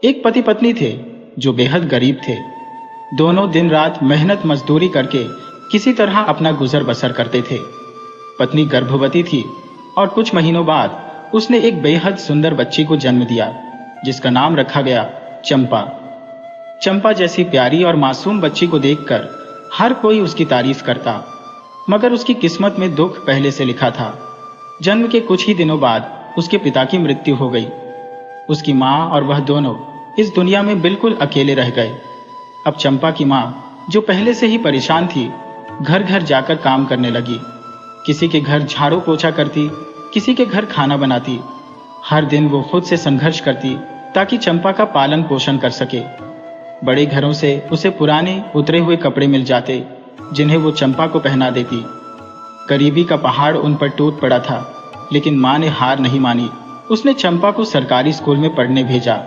एक पति पत्नी थे जो बेहद गरीब थे। दोनों दिन रात मेहनत मजदूरी करके किसी तरह अपना गुजर बसर करते थे। पत्नी गर्भवती थी और कुछ महीनों बाद उसने एक बेहद सुंदर बच्ची को जन्म दिया, जिसका नाम रखा गया चंपा। चंपा जैसी प्यारी और मासूम बच्ची को देखकर हर कोई उसकी तारीफ करता, मगर उसकी किस्मत में दुख पहले से लिखा था। जन्म के कुछ ही दिनों बाद उसके पिता की मृत्यु हो गई। उसकी माँ और वह दोनों इस दुनिया में बिल्कुल अकेले रह गए। अब चंपा की माँ, जो पहले से ही परेशान थी, घर घर जाकर काम करने लगी। किसी के घर झाड़ू पोछा करती, किसी के घर खाना बनाती। हर दिन वो खुद से संघर्ष करती ताकि चंपा का पालन पोषण कर सके। बड़े घरों से उसे पुराने उतरे हुए कपड़े मिल जाते, जिन्हें वो चंपा को पहना देती। गरीबी का पहाड़ उन पर टूट पड़ा था, लेकिन माँ ने हार नहीं मानी। उसने चंपा को सरकारी स्कूल में पढ़ने भेजा,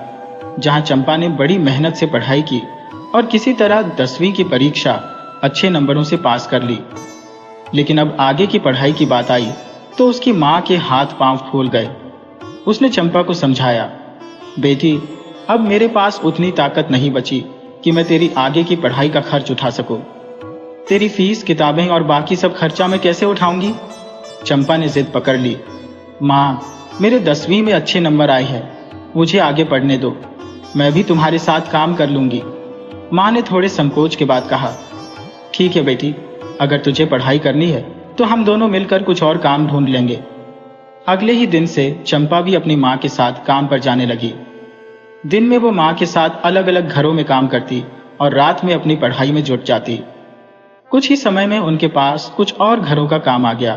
जहाँ चंपा ने बड़ी मेहनत से पढ़ाई की और किसी तरह 10वीं की परीक्षा अच्छे नंबरों से पास कर ली। लेकिन अब आगे की पढ़ाई की बात आई तो उसकी माँ के हाथ पांव फूल गए। उसने चंपा को समझाया, बेटी, अब मेरे पास उतनी ताकत नहीं बची कि मैं तेरी आगे की पढ़ाई का खर्च उठा सकूं। तेरी फीस, किताबें और बाकी सब खर्चा मैं कैसे उठाऊंगी? चंपा ने जिद पकड़ ली। माँ, मेरे 10वीं में अच्छे नंबर आए हैं, मुझे आगे पढ़ने दो, मैं भी तुम्हारे साथ काम कर लूंगी। माँ ने थोड़े संकोच के बाद कहा, ठीक है बेटी, अगर तुझे पढ़ाई करनी है तो हम दोनों मिलकर कुछ और काम ढूंढ लेंगे। अगले ही दिन से चंपा भी अपनी माँ के साथ काम पर जाने लगी। दिन में वो माँ के साथ अलग अलग घरों में काम करती और रात में अपनी पढ़ाई में जुट जाती। कुछ ही समय में उनके पास कुछ और घरों का काम आ गया।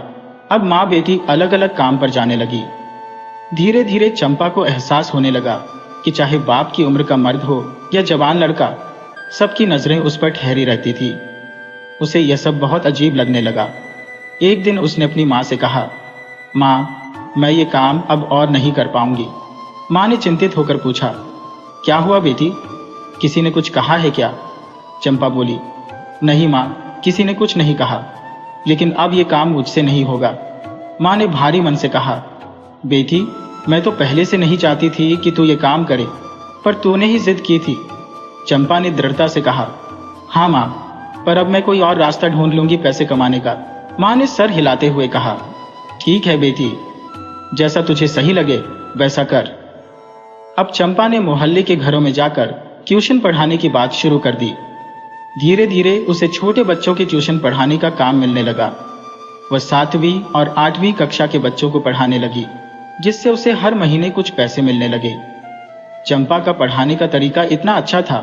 अब माँ बेटी अलग अलग काम पर जाने लगी। धीरे धीरे चंपा को एहसास होने लगा कि चाहे बाप की उम्र का मर्द हो या जवान लड़का, सबकी नजरें उस पर ठहरी रहती थी। उसे यह सब बहुत अजीब लगने लगा। एक दिन उसने अपनी माँ से कहा, माँ, मैं ये काम अब और नहीं कर पाऊंगी। माँ ने चिंतित होकर पूछा, क्या हुआ बेटी, किसी ने कुछ कहा है क्या? चंपा बोली, नहीं माँ, किसी ने कुछ नहीं कहा, लेकिन अब ये काम मुझसे नहीं होगा। माँ ने भारी मन से कहा, बेटी, मैं तो पहले से नहीं चाहती थी कि तू ये काम करे, पर तूने ही जिद की थी। चंपा ने दृढ़ता से कहा, हाँ माँ, पर अब मैं कोई और रास्ता ढूंढ लूंगी पैसे कमाने का। माँ ने सर हिलाते हुए कहा, ठीक है बेटी, जैसा तुझे सही लगे वैसा कर। अब चंपा ने मोहल्ले के घरों में जाकर ट्यूशन पढ़ाने की बात शुरू कर दी। धीरे धीरे उसे छोटे बच्चों के ट्यूशन पढ़ाने का काम मिलने लगा। वह 7वीं और 8वीं कक्षा के बच्चों को पढ़ाने लगी, जिससे उसे हर महीने कुछ पैसे मिलने लगे। चंपा का पढ़ाने का तरीका इतना अच्छा था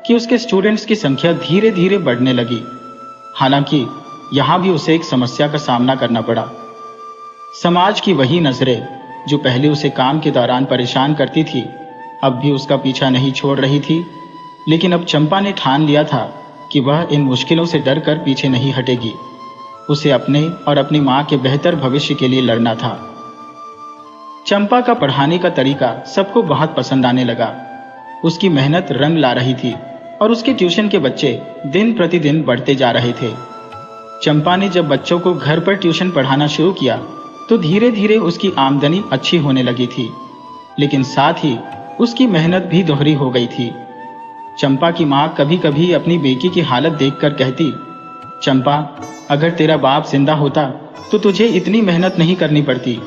कि उसके स्टूडेंट्स की संख्या धीरे धीरे बढ़ने लगी। हालांकि यहाँ भी उसे एक समस्या का सामना करना पड़ा। समाज की वही नजरें जो पहले उसे काम के दौरान परेशान करती थी, अब भी उसका पीछा नहीं छोड़ रही थी। लेकिन अब चंपा ने ठान लिया था कि वह इन मुश्किलों से डरकर पीछे नहीं हटेगी। उसे अपने और अपनी माँ के बेहतर भविष्य के लिए लड़ना था। चंपा का पढ़ाने का तरीका सबको बहुत पसंद आने लगा। उसकी मेहनत रंग ला रही थी और उसके ट्यूशन के बच्चे दिन प्रतिदिन बढ़ते जा रहे थे। चंपा ने जब बच्चों को घर पर ट्यूशन पढ़ाना शुरू किया तो धीरे धीरे उसकी आमदनी अच्छी होने लगी थी, लेकिन साथ ही उसकी मेहनत भी दोहरी हो गई थी। चंपा की माँ कभी कभी अपनी बेटी की हालत देखकर कहती, चंपा, अगर तेरा बाप जिंदा होता तो तुझे इतनी मेहनत नहीं करनी पड़ती,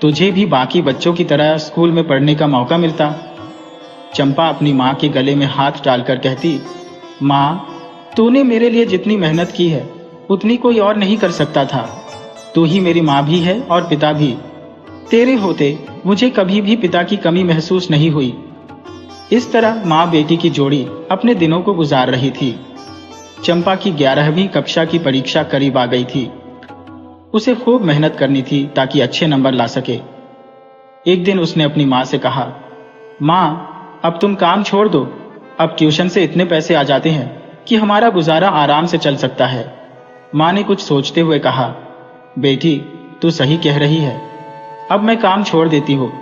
तुझे भी बाकी बच्चों की तरह स्कूल में पढ़ने का मौका मिलता। चंपा अपनी माँ के गले में हाथ डालकर कहती, माँ, तूने मेरे लिए जितनी मेहनत की है उतनी कोई और नहीं कर सकता था। तू ही मेरी माँ भी है और पिता भी। तेरे होते मुझे कभी भी पिता की कमी महसूस नहीं हुई। इस तरह माँ बेटी की जोड़ी अपने दिनों को गुजार रही थी। चंपा की 11वीं कक्षा की परीक्षा करीब आ गई थी। उसे खूब मेहनत करनी थी ताकि अच्छे नंबर ला सके। एक दिन उसने अपनी माँ से कहा, माँ, अब तुम काम छोड़ दो, अब ट्यूशन से इतने पैसे आ जाते हैं कि हमारा गुजारा आराम से चल सकता है। माँ ने कुछ सोचते हुए कहा, बेटी, तू सही कह रही है, अब मैं काम छोड़ देती हूँ,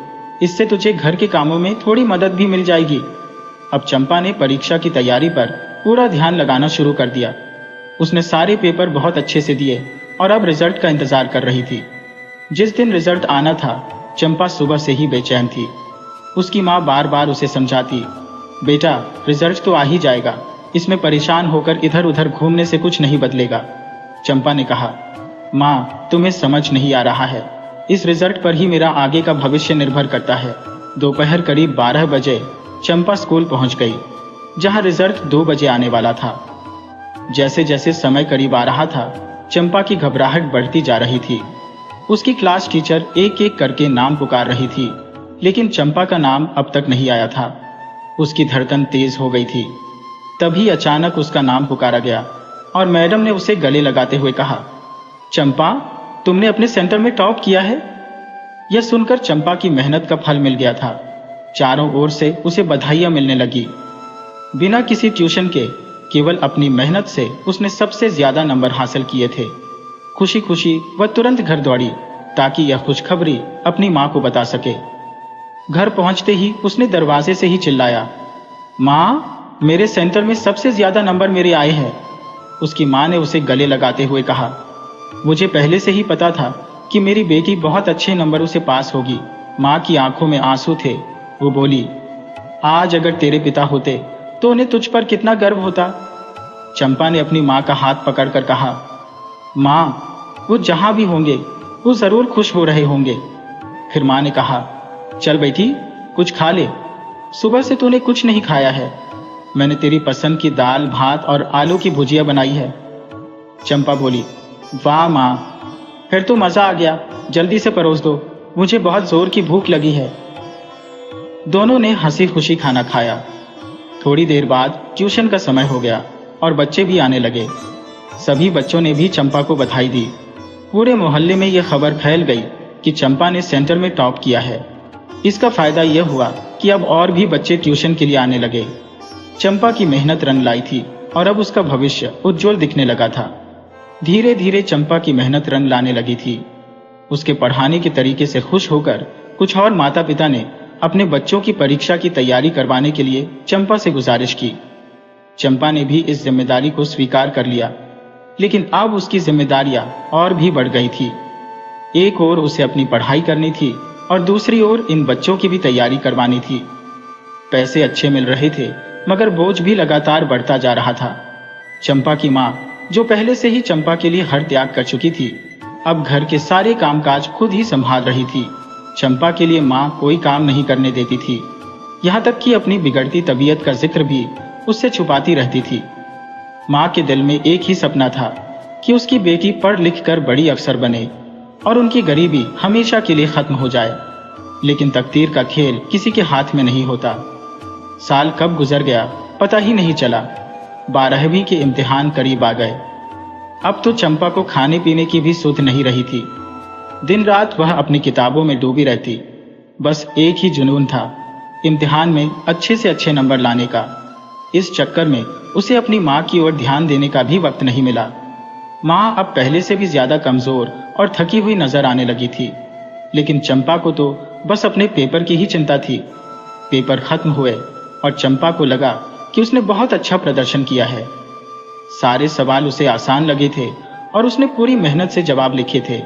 इससे तुझे घर के कामों में थोड़ी मदद भी मिल जाएगी। अब चंपा ने परीक्षा की तैयारी पर पूरा ध्यान लगाना शुरू कर दिया। उसने सारे पेपर बहुत अच्छे से दिए और अब रिजल्ट का इंतजार कर रही थी। जिस दिन रिजल्ट आना था, चंपा सुबह से ही बेचैन थी। उसकी माँ बार बार उसे समझाती बेटा, रिजल्ट तो आ ही जाएगा, इसमें परेशान होकर इधर उधर घूमने से कुछ नहीं बदलेगा। चंपा ने कहा, माँ, तुम्हें समझ नहीं आ रहा है, इस रिजल्ट पर ही मेरा आगे का भविष्य निर्भर करता है। दोपहर करीब 12 बजे चंपा स्कूल पहुंच गई, जहां रिजल्ट 2 बजे आने वाला था। जैसे जैसे समय करीब आ रहा था, चंपा की घबराहट बढ़ती जा रही थी। उसकी क्लास टीचर एक एक करके नाम पुकार रही थी, लेकिन चंपा का नाम अब तक नहीं आया था। उसकी धड़कन तेज हो गई थी। तभी अचानक उसका नाम पुकारा गया और मैडम ने उसे गले लगाते हुए कहा, चंपा, तुमने अपने सेंटर में टॉप किया है। यह सुनकर चंपा की मेहनत का फल मिल गया था। चारों ओर से उसे बधाइयां मिलने लगी। बिना किसी ट्यूशन के, केवल अपनी मेहनत से उसने सबसे ज्यादा नंबर हासिल किए थे। खुशी खुशी वह तुरंत घर दौड़ी ताकि यह खुशखबरी अपनी मां को बता सके। घर पहुंचते ही उसने दरवाजे से ही चिल्लाया, मां, मेरे सेंटर में सबसे ज्यादा नंबर मेरे आए हैं। उसकी मां ने उसे गले लगाते हुए कहा, मुझे पहले से ही पता था कि मेरी बेटी बहुत अच्छे नंबरों से पास होगी। मां की आंखों में आंसू थे। वो बोली, आज अगर तेरे पिता होते तो उन्हें तुझ पर कितना गर्व होता। चंपा ने अपनी मां का हाथ पकड़कर कहा, मां, वो जहां भी होंगे वो जरूर खुश हो रहे होंगे। फिर मां ने कहा, चल बेटी, कुछ खा ले, सुबह से तूने कुछ नहीं खाया है। मैंने तेरी पसंद की दाल भात और आलू की भुजिया बनाई है। चंपा बोली, वाह मां, फिर तो मजा आ गया, जल्दी से परोस दो, मुझे बहुत जोर की भूख लगी है। दोनों ने हंसी खुशी खाना खाया। थोड़ी देर बाद ट्यूशन का समय हो गया और बच्चे भी आने लगे। सभी बच्चों ने भी चंपा को बधाई दी। पूरे मोहल्ले में यह खबर फैल गई कि चंपा ने सेंटर में टॉप किया है। इसका फायदा यह हुआ कि अब और भी बच्चे ट्यूशन के लिए आने लगे। चंपा की मेहनत रंग लाई थी और अब उसका भविष्य उज्जवल दिखने लगा था। धीरे धीरे चंपा की मेहनत रंग लाने लगी थी। उसके पढ़ाने के तरीके से खुश होकर कुछ और माता पिता ने अपने बच्चों की परीक्षा की तैयारी करवाने के लिए चंपा से गुजारिश की। चंपा ने भी इस जिम्मेदारी को स्वीकार कर लिया, लेकिन अब उसकी जिम्मेदारियां और भी बढ़ गई थी। एक ओर उसे अपनी पढ़ाई करनी थी और दूसरी ओर इन बच्चों की भी तैयारी करवानी थी। पैसे अच्छे मिल रहे थे, मगर बोझ भी लगातार बढ़ता जा रहा था। चंपा की माँ, जो पहले से ही चंपा के लिए हर त्याग कर चुकी थी, अब घर के सारे कामकाज खुद ही संभाल रही थी। चंपा के लिए माँ कोई काम नहीं करने देती थी, यहाँ तक कि अपनी बिगड़ती तबीयत का जिक्र भी उससे छुपाती रहती थी। माँ के दिल में एक ही सपना था कि उसकी बेटी पढ़ लिख कर बड़ी अफसर बने और उनकी गरीबी हमेशा के लिए खत्म हो जाए। लेकिन तकदीर का खेल किसी के हाथ में नहीं होता। साल कब गुजर गया पता ही नहीं चला। 12वीं के इम्तिहान करीब आ गए। अब तो चंपा को खाने पीने की भी सुध नहीं रही थी। दिन रात वह अपनी किताबों में डूबी रहती। बस एक ही जुनून था, इम्तिहान में अच्छे से अच्छे नंबर लाने का। इस चक्कर में उसे अपनी माँ की ओर ध्यान देने का भी वक्त नहीं मिला। माँ अब पहले से भी ज्यादा कमजोर और थकी हुई नजर आने लगी थी, लेकिन चंपा को तो बस अपने पेपर की ही चिंता थी। पेपर खत्म हुए और चंपा को लगा कि उसने बहुत अच्छा प्रदर्शन किया है। सारे सवाल उसे आसान लगे थे और उसने पूरी मेहनत से जवाब लिखे थे।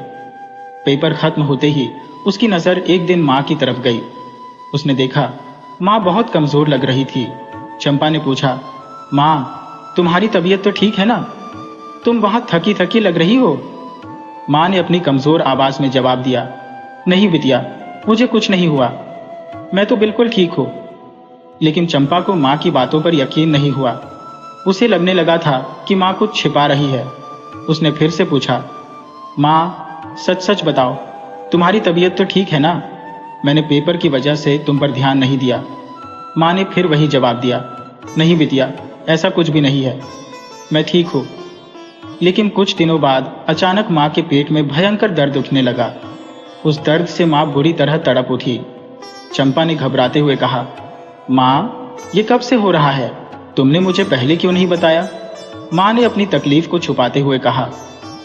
पेपर खत्म होते ही उसकी नजर एक दिन माँ की तरफ गई। उसने देखा माँ बहुत कमजोर लग रही थी। चंपा ने पूछा, माँ, तुम्हारी तबीयत तो ठीक है ना? तुम बहुत थकी थकी लग रही हो। माँ ने अपनी कमजोर आवाज में जवाब दिया, नहीं बिटिया, मुझे कुछ नहीं हुआ, मैं तो बिल्कुल ठीक हूँ। लेकिन चंपा को माँ की बातों पर यकीन नहीं हुआ। उसे लगने लगा था कि माँ कुछ छिपा रही है। उसने फिर से पूछा, माँ, सच सच बताओ, तुम्हारी तबीयत तो ठीक है ना? मैंने पेपर की वजह से तुम पर ध्यान नहीं दिया। माँ ने फिर वही जवाब दिया, नहीं बिटिया, ऐसा कुछ भी नहीं है, मैं ठीक हूँ। लेकिन कुछ दिनों बाद अचानक माँ के पेट में भयंकर दर्द उठने लगा। उस दर्द से माँ बुरी तरह तड़प उठी। चंपा ने घबराते हुए कहा, माँ, ये कब से हो रहा है? तुमने मुझे पहले क्यों नहीं बताया? माँ ने अपनी तकलीफ को छुपाते हुए कहा,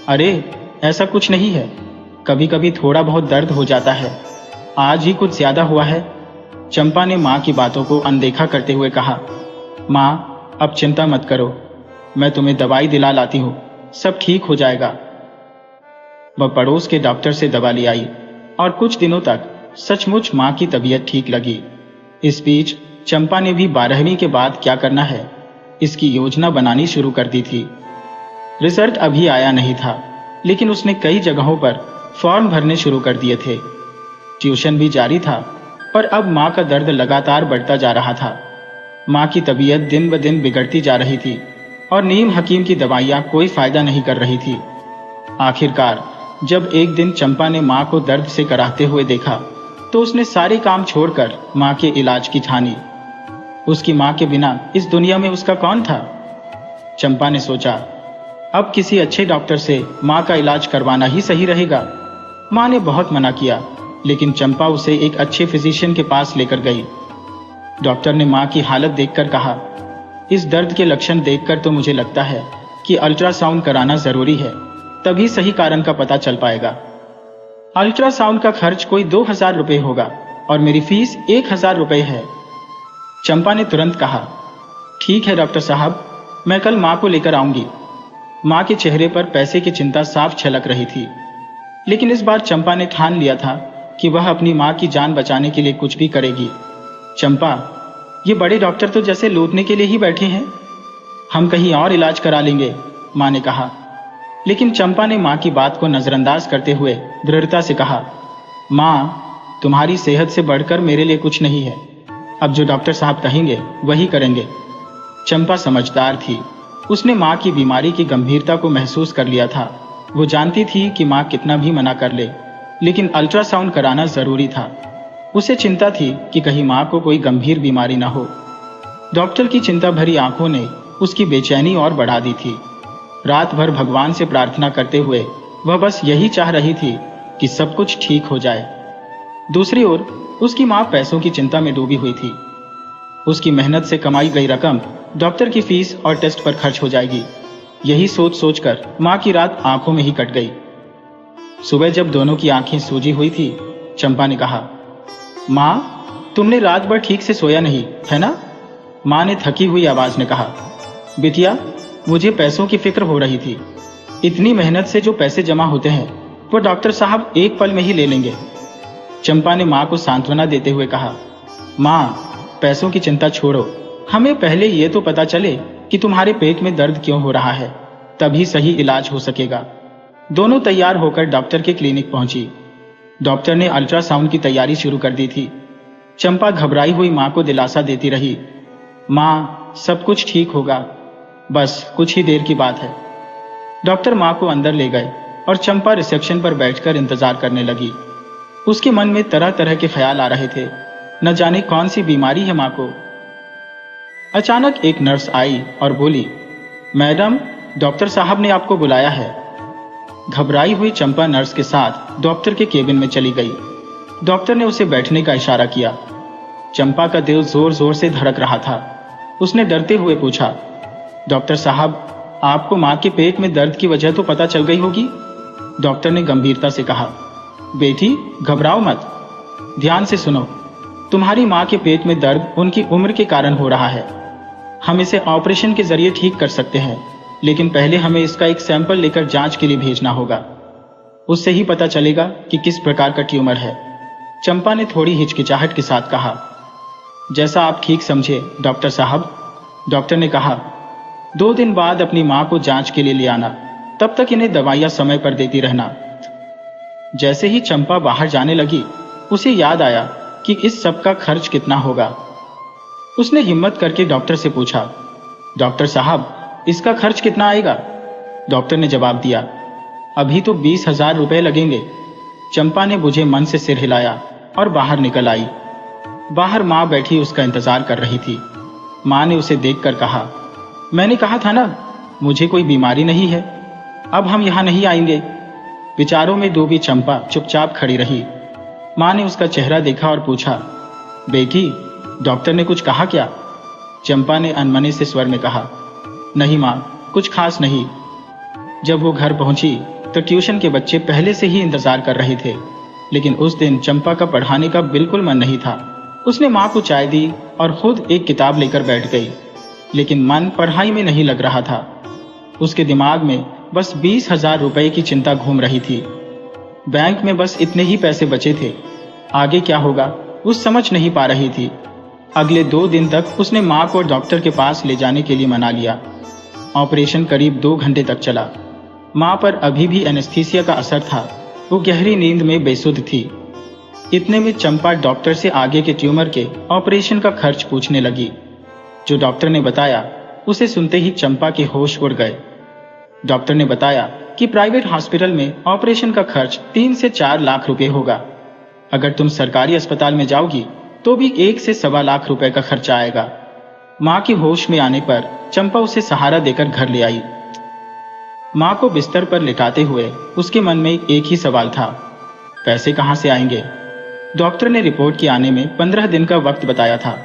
अरे ऐसा कुछ नहीं है, कभी कभी थोड़ा बहुत दर्द हो जाता है, आज ही कुछ ज्यादा हुआ है। चंपा ने माँ की बातों को अनदेखा करते हुए कहा, माँ, अब चिंता मत करो, मैं तुम्हें दवाई दिला लाती हूँ, सब ठीक हो जाएगा। वह पड़ोस के डॉक्टर से दवा ले आई और कुछ दिनों तक सचमुच माँ की तबीयत ठीक लगी। इस बीच चंपा ने भी 12वीं के बाद क्या करना है इसकी योजना बनानी शुरू कर दी थी। रिजल्ट अभी आया नहीं था, लेकिन उसने कई जगहों पर फॉर्म भरने शुरू कर दिए थे। ट्यूशन भी जारी था, पर अब माँ का दर्द लगातार बढ़ता जा रहा था। माँ की तबीयत दिन ब दिन बिगड़ती जा रही थी और नीम हकीम की दवाइयाँ कोई फायदा नहीं कर रही थी। आखिरकार जब एक दिन चंपा ने माँ को दर्द से कराहते हुए देखा तो उसने सारे काम छोड़कर माँ के इलाज की ठानी। उसकी माँ के बिना इस दुनिया में उसका कौन था? चंपा ने सोचा, अब किसी अच्छे डॉक्टर से माँ का इलाज करवाना ही सही रहेगा। माँ ने बहुत मना किया, लेकिन चंपा उसे एक अच्छे फिजिशियन के पास लेकर गई। डॉक्टर ने माँ की हालत देखकर कहा, इस दर्द के लक्षण देखकर तो मुझे लगता है कि अल्ट्रासाउंड कराना जरूरी है, तभी सही कारण का पता चल पाएगा। अल्ट्रासाउंड का खर्च कोई 2000 रुपये होगा और मेरी फीस 1000 रुपये है। चंपा ने तुरंत कहा, ठीक है डॉक्टर साहब, मैं कल माँ को लेकर आऊंगी। माँ के चेहरे पर पैसे की चिंता साफ छलक रही थी, लेकिन इस बार चंपा ने ठान लिया था कि वह अपनी माँ की जान बचाने के लिए कुछ भी करेगी। चंपा, ये बड़े डॉक्टर तो जैसे लूटने के लिए ही बैठे हैं, हम कहीं और इलाज करा लेंगे, माँ ने कहा। लेकिन चंपा ने माँ की बात को नजरअंदाज करते हुए दृढ़ता से कहा, माँ, तुम्हारी सेहत से बढ़कर मेरे लिए कुछ नहीं है। अब जो डॉक्टर साहब कहेंगे वही करेंगे। चंपा समझदार थी, उसने माँ की बीमारी की गंभीरता को महसूस कर लिया था। वो जानती थी कि माँ कितना भी मना कर ले, लेकिन अल्ट्रासाउंड कराना जरूरी था। उसे चिंता थी कि कहीं माँ को कोई गंभीर बीमारी न हो। डॉक्टर की चिंता भरी आंखों ने उसकी बेचैनी और बढ़ा दी थी। रात भर भगवान से प्रार्थना करते हुए वह बस यही चाह रही थी कि सब कुछ ठीक हो जाए। दूसरी ओर उसकी माँ पैसों की चिंता में डूबी हुई थी। उसकी मेहनत से कमाई गई रकम डॉक्टर की फीस और टेस्ट पर खर्च हो जाएगी। यही सोच सोचकर माँ की रात आंखों में ही कट गई। सुबह जब दोनों की आंखें सूजी हुई थी, चंपा ने कहा, माँ, तुमने रात भर ठीक से सोया नहीं है ना? माँ ने थकी हुई आवाज में कहा, बिटिया, मुझे पैसों की फिक्र हो रही थी। इतनी मेहनत से जो पैसे जमा होते हैं वो डॉक्टर साहब एक पल में ही ले लेंगे। चंपा ने माँ को सांत्वना देते हुए कहा, माँ, पैसों की चिंता छोड़ो, हमें पहले ये तो पता चले कि तुम्हारे पेट में दर्द क्यों हो रहा है, तभी सही इलाज हो सकेगा। दोनों तैयार होकर डॉक्टर के क्लिनिक पहुंची। डॉक्टर ने अल्ट्रासाउंड की तैयारी शुरू कर दी थी। चंपा घबराई हुई माँ को दिलासा देती रही, माँ, सब कुछ ठीक होगा, बस कुछ ही देर की बात है। डॉक्टर माँ को अंदर ले गए और चंपा रिसेप्शन पर बैठकर इंतजार करने लगी। उसके मन में तरह तरह के ख्याल आ रहे थे, न जाने कौन सी बीमारी है माँ को। अचानक एक नर्स आई और बोली, मैडम, डॉक्टर साहब ने आपको बुलाया है। घबराई हुई चंपा नर्स के साथ डॉक्टर के केबिन में चली गई। डॉक्टर ने उसे बैठने का इशारा किया। चंपा का दिल जोर जोर से धड़क रहा था। उसने डरते हुए पूछा, डॉक्टर साहब, आपको माँ के पेट में दर्द की वजह तो पता चल गई होगी? डॉक्टर ने गंभीरता से कहा, बेटी, घबराओ मत, ध्यान से सुनो। तुम्हारी माँ के पेट में दर्द उनकी उम्र के कारण हो रहा है। हम इसे ऑपरेशन के जरिए ठीक कर सकते हैं, लेकिन पहले हमें इसका एक सैंपल लेकर जांच के लिए भेजना होगा। उससे ही पता चलेगा कि किस प्रकार का ट्यूमर है। चंपा ने थोड़ी हिचकिचाहट के साथ कहा, जैसा आप ठीक समझे डॉक्टर साहब। डॉक्टर ने कहा, 2 दिन बाद अपनी माँ को जांच के लिए ले आना, तब तक इन्हें दवाइयाँ समय पर देती रहना। जैसे ही चंपा बाहर जाने लगी, उसे याद आया कि इस सब का खर्च कितना होगा। उसने हिम्मत करके डॉक्टर से पूछा, डॉक्टर साहब, इसका खर्च कितना आएगा? डॉक्टर ने जवाब दिया, अभी तो 20,000 रुपये लगेंगे। चंपा ने बुझे मन से सिर हिलाया और बाहर निकल आई। बाहर माँ बैठी उसका इंतजार कर रही थी। माँ ने उसे देखकर कहा, मैंने कहा था ना, मुझे कोई बीमारी नहीं है, अब हम यहाँ नहीं आएंगे। विचारों में डूबी चंपा चुपचाप खड़ी रही। माँ ने उसका चेहरा देखा और पूछा, बेटी, डॉक्टर ने कुछ कहा क्या? चंपा ने अनमने से स्वर में कहा, नहीं माँ, कुछ खास नहीं। जब वो घर पहुंची तो ट्यूशन के बच्चे पहले से ही इंतजार कर रहे थे, लेकिन उस दिन चंपा का पढ़ाने का बिल्कुल मन नहीं था। उसने माँ को चाय दी और खुद एक किताब लेकर बैठ गई, लेकिन मन पढ़ाई में नहीं लग रहा था। उसके दिमाग में बस 20,000 रुपये की चिंता घूम रही थी। बैंक में बस इतने ही पैसे बचे थे, आगे क्या होगा वो समझ नहीं पा रही थी। अगले 2 दिन तक उसने माँ को डॉक्टर के पास ले जाने के लिए मना लिया। ऑपरेशन करीब 2 घंटे तक चला। माँ पर अभी भी एनेस्थीसिया का असर था। वो गहरी नींद में बेसुध थी। इतने में चंपा डॉक्टर से आगे के ट्यूमर के ऑपरेशन का खर्च पूछने लगी। जो डॉक्टर ने बताया उसे सुनते ही चंपा के होश उड़ गए। डॉक्टर ने बताया कि प्राइवेट हॉस्पिटल में ऑपरेशन का खर्च 3 से 4 लाख रुपए होगा। अगर तुम सरकारी अस्पताल में जाओगी तो भी 1 से सवा लाख रुपए का खर्चा आएगा। माँ की होश में आने पर चंपा उसे सहारा देकर घर ले आई। माँ को बिस्तर पर लिटाते हुए उसके मन में एक ही सवाल था, पैसे कहाँ से आएंगे। डॉक्टर ने रिपोर्ट के आने में 15 दिन का वक्त बताया था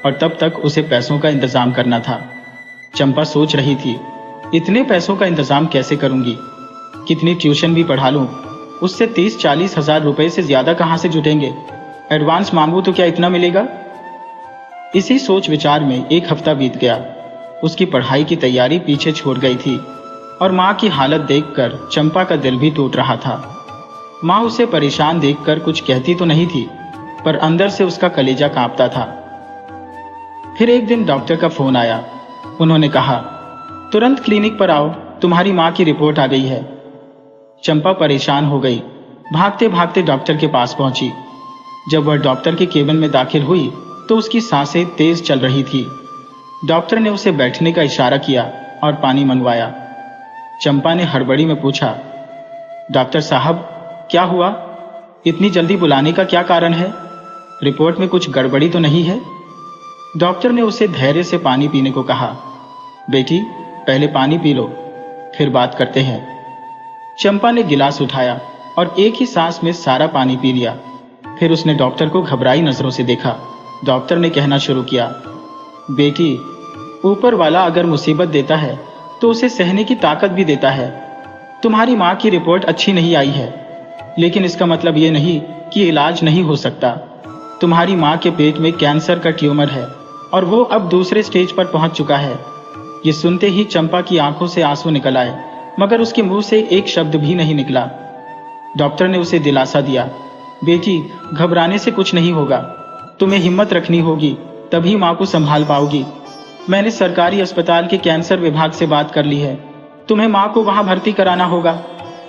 और तब तक उसे पैसों का इंतजाम करना था। चंपा सोच रही थी, इतने पैसों का इंतजाम कैसे करूंगी। कितनी ट्यूशन भी पढ़ा लूं, उससे 30-40 हजार रुपए से ज्यादा कहां से जुटेंगे। एडवांस मांगू तो क्या इतना मिलेगा। इसी सोच विचार में 1 हफ्ता बीत गया। उसकी पढ़ाई की तैयारी पीछे छोड़ गई थी और माँ की हालत देखकर चंपा का दिल भी टूट रहा था। माँ उसे परेशान देखकर कुछ कहती तो नहीं थी, पर अंदर से उसका कलेजा कांपता था। फिर एक दिन डॉक्टर का फोन आया। उन्होंने कहा, तुरंत क्लिनिक पर आओ, तुम्हारी माँ की रिपोर्ट आ गई है। चंपा परेशान हो गई। भागते भागते डॉक्टर के पास पहुंची। जब वह डॉक्टर के केबिन में दाखिल हुई तो उसकी सांसें तेज चल रही थी। डॉक्टर ने उसे बैठने का इशारा किया और पानी मंगवाया। चंपा ने हड़बड़ी में पूछा, डॉक्टर साहब क्या हुआ, इतनी जल्दी बुलाने का क्या कारण है। रिपोर्ट में कुछ गड़बड़ी तो नहीं है। डॉक्टर ने उसे धैर्य से पानी पीने को कहा। बेटी पहले पानी पी लो, फिर बात करते हैं। चंपा ने गिलास उठाया और एक ही सांस में सारा पानी पी लिया। फिर उसने डॉक्टर को घबराई नजरों से देखा। डॉक्टर ने कहना शुरू किया, बेटी ऊपर वाला अगर मुसीबत देता है तो उसे सहने की ताकत भी देता है। तुम्हारी माँ की रिपोर्ट अच्छी नहीं आई है, लेकिन इसका मतलब ये नहीं कि इलाज नहीं हो सकता। तुम्हारी माँ के पेट में कैंसर का ट्यूमर है और वो अब दूसरे स्टेज पर पहुंच चुका है। ये सुनते ही चंपा की आंखों से आंसू निकल आए, मगर उसके मुंह से एक शब्द भी नहीं निकला। डॉक्टर ने उसे दिलासा दिया, बेटी घबराने से कुछ नहीं होगा, तुम्हें हिम्मत रखनी होगी, तभी माँ को संभाल पाओगी। मैंने सरकारी अस्पताल के कैंसर विभाग से बात कर ली है। तुम्हें माँ को वहां भर्ती कराना होगा।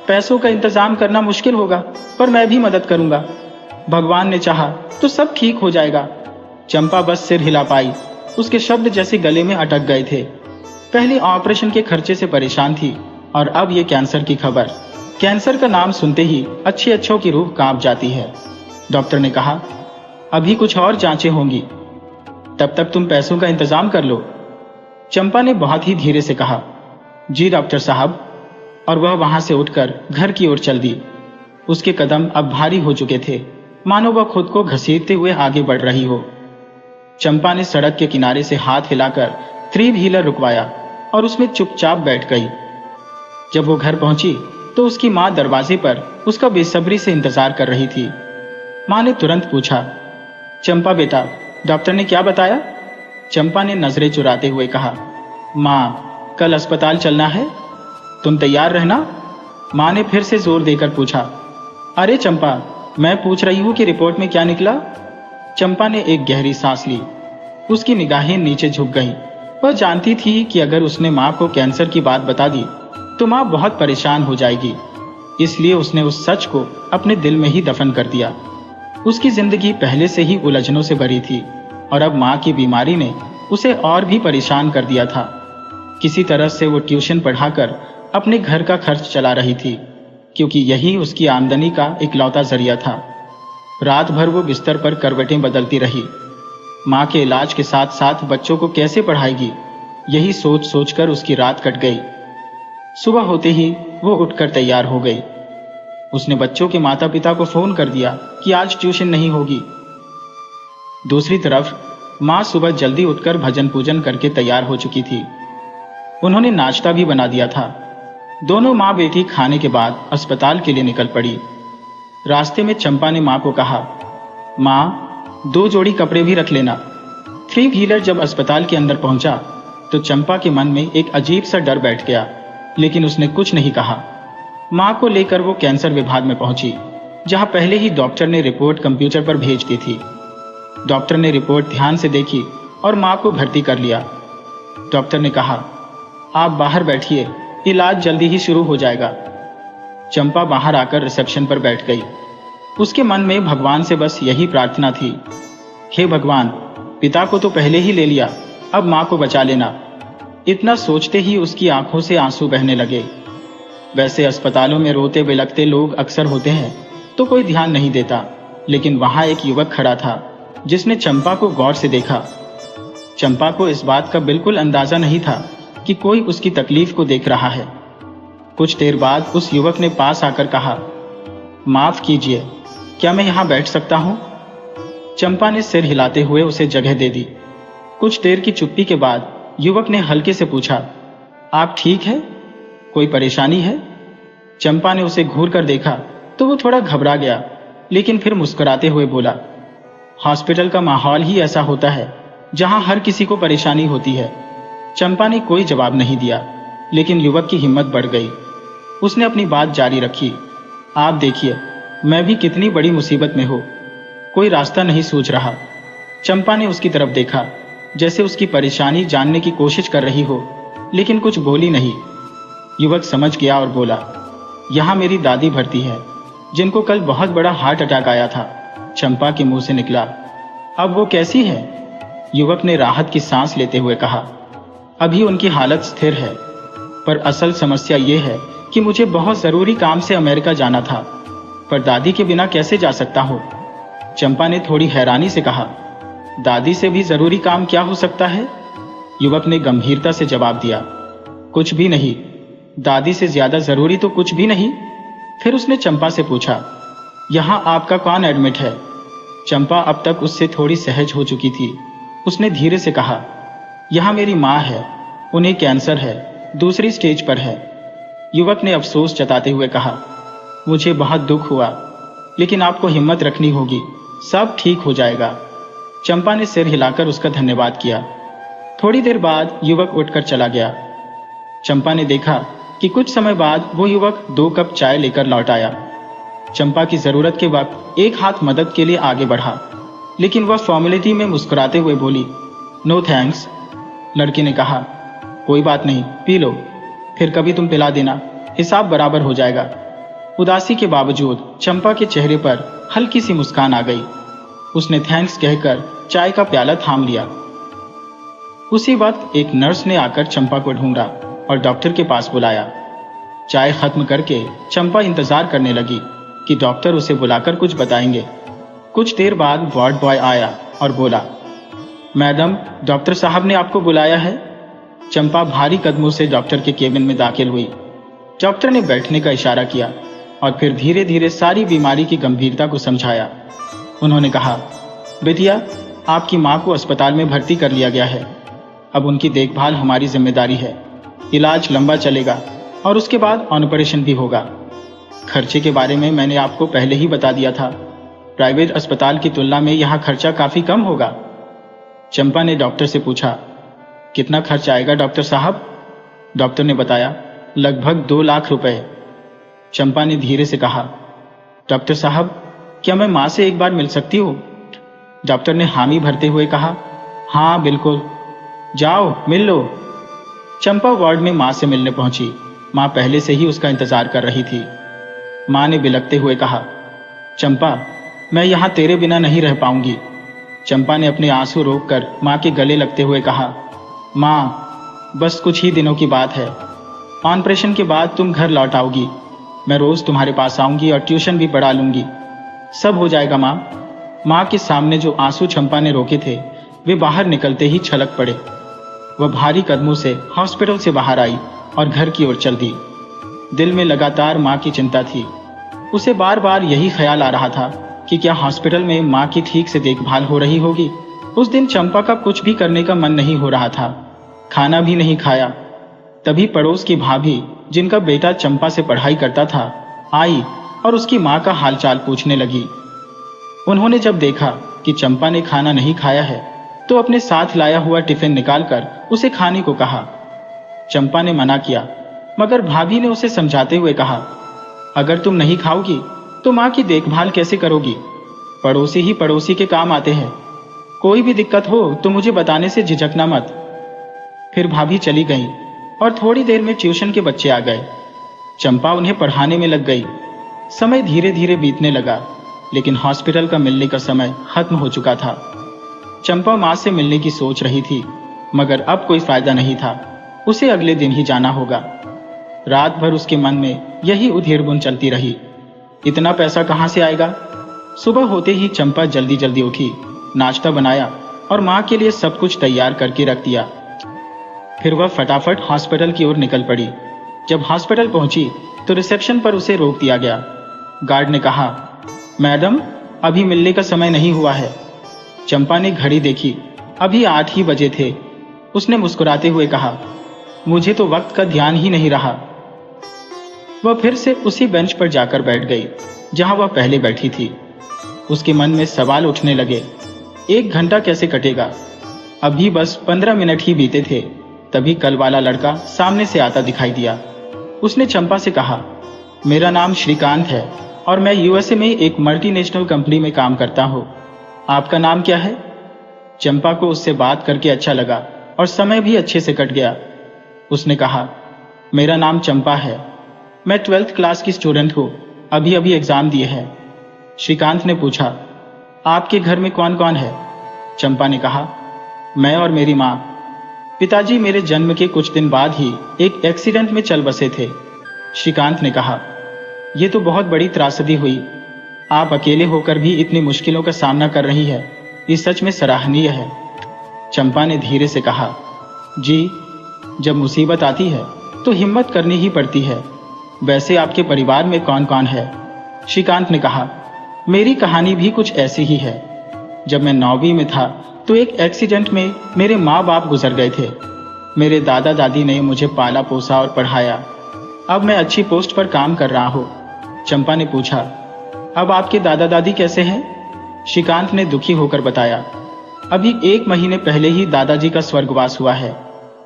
पैसों का इंतजाम करना मुश्किल होगा, पर मैं भी मदद करूंगा। भगवान ने चाहा तो सब ठीक हो जाएगा। चंपा बस सिर हिला पाई। उसके शब्द जैसे गले में अटक गए थे। पहले ऑपरेशन के खर्चे से परेशान थी और अब ये कैंसर की खबर। कैंसर का नाम सुनते ही अच्छे अच्छों की रूह कांप जाती है। डॉक्टर ने कहा, अभी कुछ और जांचें होंगी, तब तक तुम पैसों का इंतजाम कर लो। चंपा ने बहुत ही धीरे से कहा, जी डॉक्टर साहब, और वह वहां से उठकर घर की ओर चल दी। उसके कदम अब भारी हो चुके थे, मानो वह खुद को घसीटते हुए आगे बढ़ रही हो। चंपा ने सड़क के किनारे से हाथ हिलाकर 3 व्हीलर रुकवाया और उसमें चुपचाप बैठ गई। जब वो घर पहुंची तो उसकी माँ दरवाजे पर उसका बेसब्री से इंतजार कर रही थी। माँ ने तुरंत पूछा, चंपा बेटा डॉक्टर ने क्या बताया। चंपा ने नजरें चुराते हुए कहा, माँ कल अस्पताल चलना है, तुम तैयार रहना। माँ ने फिर से जोर देकर पूछा, अरे चंपा मैं पूछ रही हूँ कि रिपोर्ट में क्या निकला। चंपा ने एक गहरी सांस ली। उसकी निगाहें नीचे झुक गईं। वह जानती थी कि अगर उसने माँ को कैंसर की बात बता दी तो माँ बहुत परेशान हो जाएगी, इसलिए उसने उस सच को अपने दिल में ही दफन कर दिया। उसकी जिंदगी पहले से ही उलझनों से भरी थी और अब माँ की बीमारी ने उसे और भी परेशान कर दिया था। किसी तरह से वो ट्यूशन पढ़ाकर अपने घर का खर्च चला रही थी, क्योंकि यही उसकी आमदनी का इकलौता जरिया था। रात भर वो बिस्तर पर करवटें बदलती रही। माँ के इलाज के साथ साथ बच्चों को कैसे पढ़ाएगी, यही सोच सोचकर उसकी रात कट गई। सुबह होते ही वो उठकर तैयार हो गई। उसने बच्चों के माता पिता को फोन कर दिया कि आज ट्यूशन नहीं होगी। दूसरी तरफ माँ सुबह जल्दी उठकर भजन पूजन करके तैयार हो चुकी थी। उन्होंने नाश्ता भी बना दिया था। दोनों माँ बेटी खाने के बाद अस्पताल के लिए निकल पड़ी। रास्ते में चंपा ने माँ को कहा, माँ 2 जोड़ी कपड़े भी रख लेना। 3 व्हीलर जब अस्पताल के अंदर पहुंचा तो चंपा के मन में एक अजीब सा डर बैठ गया, लेकिन उसने कुछ नहीं कहा। माँ को लेकर वो कैंसर विभाग में पहुंची, जहां पहले ही डॉक्टर ने रिपोर्ट कंप्यूटर पर भेज दी थी। डॉक्टर ने रिपोर्ट ध्यान से देखी और माँ को भर्ती कर लिया। डॉक्टर ने कहा, आप बाहर बैठिए, इलाज जल्दी ही शुरू हो जाएगा। चंपा बाहर आकर रिसेप्शन पर बैठ गई। उसके मन में भगवान से बस यही प्रार्थना थी, हे भगवान, पिता को तो पहले ही ले लिया, अब माँ को बचा लेना। इतना सोचते ही उसकी आंखों से आंसू बहने लगे। वैसे अस्पतालों में रोते बिलखते लोग अक्सर होते हैं तो कोई ध्यान नहीं देता, लेकिन वहां एक युवक खड़ा था जिसने चंपा को गौर से देखा। चंपा को इस बात का बिल्कुल अंदाजा नहीं था कि कोई उसकी तकलीफ को देख रहा है। कुछ देर बाद उस युवक ने पास आकर कहा, माफ कीजिए, क्या मैं यहाँ बैठ सकता हूँ? चंपा ने सिर हिलाते हुए उसे जगह दे दी। कुछ देर की चुप्पी के बाद युवक ने हल्के से पूछा, आप ठीक है? कोई परेशानी है? चंपा ने उसे घूर कर देखा तो वो थोड़ा घबरा गया, लेकिन फिर मुस्कुराते हुए बोला, हॉस्पिटल का माहौल ही ऐसा होता है जहां हर किसी को परेशानी होती है। चंपा ने कोई जवाब नहीं दिया, लेकिन युवक की हिम्मत बढ़ गई। उसने अपनी बात जारी रखी, आप देखिए, मैं भी कितनी बड़ी मुसीबत में हूं, कोई रास्ता नहीं सूझ रहा। चंपा ने उसकी तरफ देखा, जैसे उसकी परेशानी जानने की कोशिश कर रही हो, लेकिन कुछ बोली नहीं। युवक समझ गया और बोला, यहाँ मेरी दादी भर्ती है, जिनको कल बहुत बड़ा हार्ट अटैक आया था। चंपा के मुंह से निकला, अब वो कैसी है? युवक ने राहत की सांस लेते हुए कहा, अभी उनकी हालत स्थिर है, पर असल समस्या ये है कि मुझे बहुत जरूरी काम से अमेरिका जाना था, पर दादी के बिना कैसे जा सकता हूँ? चंपा ने थोड़ी हैरानी से कहा, दादी से भी जरूरी काम क्या हो सकता है? युवक ने गंभीरता से जवाब दिया, कुछ भी नहीं, दादी से ज्यादा जरूरी तो कुछ भी नहीं। फिर उसने चंपा से पूछा, यहाँ आपका कौन एडमिट है? चंपा अब तक उससे थोड़ी सहज हो चुकी थी। उसने धीरे से कहा, यहाँ मेरी माँ है, उन्हें कैंसर है, दूसरी स्टेज पर है। युवक ने अफसोस जताते हुए कहा, मुझे बहुत दुख हुआ, लेकिन आपको हिम्मत रखनी होगी, सब ठीक हो जाएगा। चंपा ने सिर हिलाकर उसका धन्यवाद किया। थोड़ी देर बाद युवक उठकर चला गया। चंपा ने देखा कि कुछ समय बाद वो युवक 2 कप चाय लेकर लौट आया। चंपा की जरूरत के वक्त एक हाथ मदद के लिए आगे बढ़ा, लेकिन वह फॉर्मेलिटी में मुस्कुराते हुए बोली, नो थैंक्स। लड़की ने कहा, कोई बात नहीं, पी लो, फिर कभी तुम पिला देना, हिसाब बराबर हो जाएगा। उदासी के बावजूद चंपा के चेहरे पर हल्की सी मुस्कान आ गई। उसने थैंक्स कहकर चाय का प्याला थाम लिया। उसी वक्त एक नर्स ने आकर चंपा को ढूंढा और डॉक्टर के पास बुलाया। चाय खत्म करके चंपा इंतजार करने लगी कि डॉक्टर उसे बुलाकर कुछ बताएंगे। कुछ देर बाद वार्ड बॉय आया और बोला, मैडम, डॉक्टर साहब ने आपको बुलाया है। चंपा भारी कदमों से डॉक्टर के केबिन में दाखिल हुई। डॉक्टर ने बैठने का इशारा किया और फिर धीरे धीरे सारी बीमारी की गंभीरता को समझाया। उन्होंने कहा, बेटिया, आपकी माँ को अस्पताल में भर्ती कर लिया गया है, अब उनकी देखभाल हमारी जिम्मेदारी है। इलाज लंबा चलेगा और उसके बाद ऑपरेशन भी होगा। खर्चे के बारे में मैंने आपको पहले ही बता दिया था, प्राइवेट अस्पताल की तुलना में यहाँ खर्चा काफी कम होगा। चंपा ने डॉक्टर से पूछा, कितना खर्च आएगा डॉक्टर साहब? डॉक्टर ने बताया, लगभग 2 लाख रुपए। चंपा ने धीरे से कहा, डॉक्टर साहब, क्या मैं माँ से एक बार मिल सकती हूँ? डॉक्टर ने हामी भरते हुए कहा, हाँ बिल्कुल, जाओ मिल लो। चंपा वार्ड में माँ से मिलने पहुंची। माँ पहले से ही उसका इंतजार कर रही थी। माँ ने बिलखते हुए कहा, चंपा, मैं यहाँ तेरे बिना नहीं रह पाऊंगी। चंपा ने अपने आंसू रोककर माँ के गले लगते हुए कहा, माँ, बस कुछ ही दिनों की बात है, ऑपरेशन के बाद तुम घर लौट आओगी, मैं रोज तुम्हारे पास आऊंगी और ट्यूशन भी पढ़ा लूंगी, सब हो जाएगा माँ। माँ के सामने जो आंसू चंपा ने रोके थे वे बाहर निकलते ही छलक पड़े। वह भारी कदमों से हॉस्पिटल से बाहर आई और घर की ओर चल दी। दिल में लगातार माँ की चिंता थी। उसे बार बार यही ख्याल आ रहा था कि क्या हॉस्पिटल में माँ की ठीक से देखभाल हो रही होगी। उस दिन चंपा का कुछ भी करने का मन नहीं हो रहा था, खाना भी नहीं खाया। तभी पड़ोस की भाभी, जिनका बेटा चंपा से पढ़ाई करता था, आई और उसकी माँ का हालचाल पूछने लगी। उन्होंने जब देखा कि चंपा ने खाना नहीं खाया है तो अपने साथ लाया हुआ टिफिन निकालकर उसे खाने को कहा। चंपा ने मना किया, मगर भाभी ने उसे समझाते हुए कहा, अगर तुम नहीं खाओगी तो माँ की देखभाल कैसे करोगी? पड़ोसी ही पड़ोसी के काम आते हैं, कोई भी दिक्कत हो तो मुझे बताने से झिझकना मत। फिर भाभी चली गई और थोड़ी देर में ट्यूशन के बच्चे आ गए। चंपा उन्हें पढ़ाने में लग गई। समय धीरे धीरे बीतने लगा, लेकिन हॉस्पिटल का मिलने का समय खत्म हो चुका था। चंपा माँ से मिलने की सोच रही थी, मगर अब कोई फायदा नहीं था। उसे अगले दिन ही जाना होगा। रात भर उसके मन में यही उधेड़-बुन चलती रही। इतना पैसा कहाँ से आएगा? सुबह होते ही चंपा जल्दी जल्दी उठी, नाश्ता बनाया और माँ के लिए सब कुछ तैयार करके रख दिया। फिर वह फटाफट हॉस्पिटल की ओर निकल पड़ी। जब हॉस्पिटल पहुंची तो रिसेप्शन पर उसे रोक दिया गया। गार्ड ने कहा, मैडम, अभी मिलने का समय नहीं हुआ है। चंपा ने घड़ी देखी, अभी 8 ही बजे थे। उसने मुस्कुराते हुए कहा, मुझे तो वक्त का ध्यान ही नहीं रहा। वह फिर से उसी बेंच पर जाकर बैठ गई जहां वह पहले बैठी थी। उसके मन में सवाल उठने लगे, 1 घंटा कैसे कटेगा? अभी बस 15 मिनट ही बीते थे। तभी कल वाला लड़का सामने से आता दिखाई दिया। उसने चंपा से कहा, मेरा नाम श्रीकांत है और मैं यूएसए में एक मल्टीनेशनल कंपनी में काम करता हूँ। आपका नाम क्या है? चंपा को उससे बात करके अच्छा लगा और समय भी अच्छे से कट गया। उसने कहा, मेरा नाम चंपा है। मैं 12th क्लास की स्टूडेंट हूँ, अभी अभी एग्जाम दिए हैं। श्रीकांत ने पूछा, आपके घर में कौन कौन है? चंपा ने कहा, मैं और मेरी माँ। पिताजी मेरे जन्म के कुछ दिन बाद ही एक एक्सीडेंट में चल बसे थे। श्रीकांत ने कहा, यह तो बहुत बड़ी त्रासदी हुई। आप अकेले होकर भी इतनी मुश्किलों का सामना कर रही है, ये सच में सराहनीय है। चंपा ने धीरे से कहा, जी, जब मुसीबत आती है तो हिम्मत करनी ही पड़ती है। वैसे आपके परिवार में कौन कौन है? श्रीकांत ने कहा, मेरी कहानी भी कुछ ऐसी ही है। जब मैं 9वीं में था तो एक एक्सीडेंट में मेरे माँ बाप गुजर गए थे। मेरे दादा दादी ने मुझे पाला पोसा और पढ़ाया। अब मैं अच्छी पोस्ट पर काम कर रहा हूँ। चंपा ने पूछा, अब आपके दादा दादी कैसे हैं? श्रीकांत ने दुखी होकर बताया, अभी 1 महीने पहले ही दादाजी का स्वर्गवास हुआ है।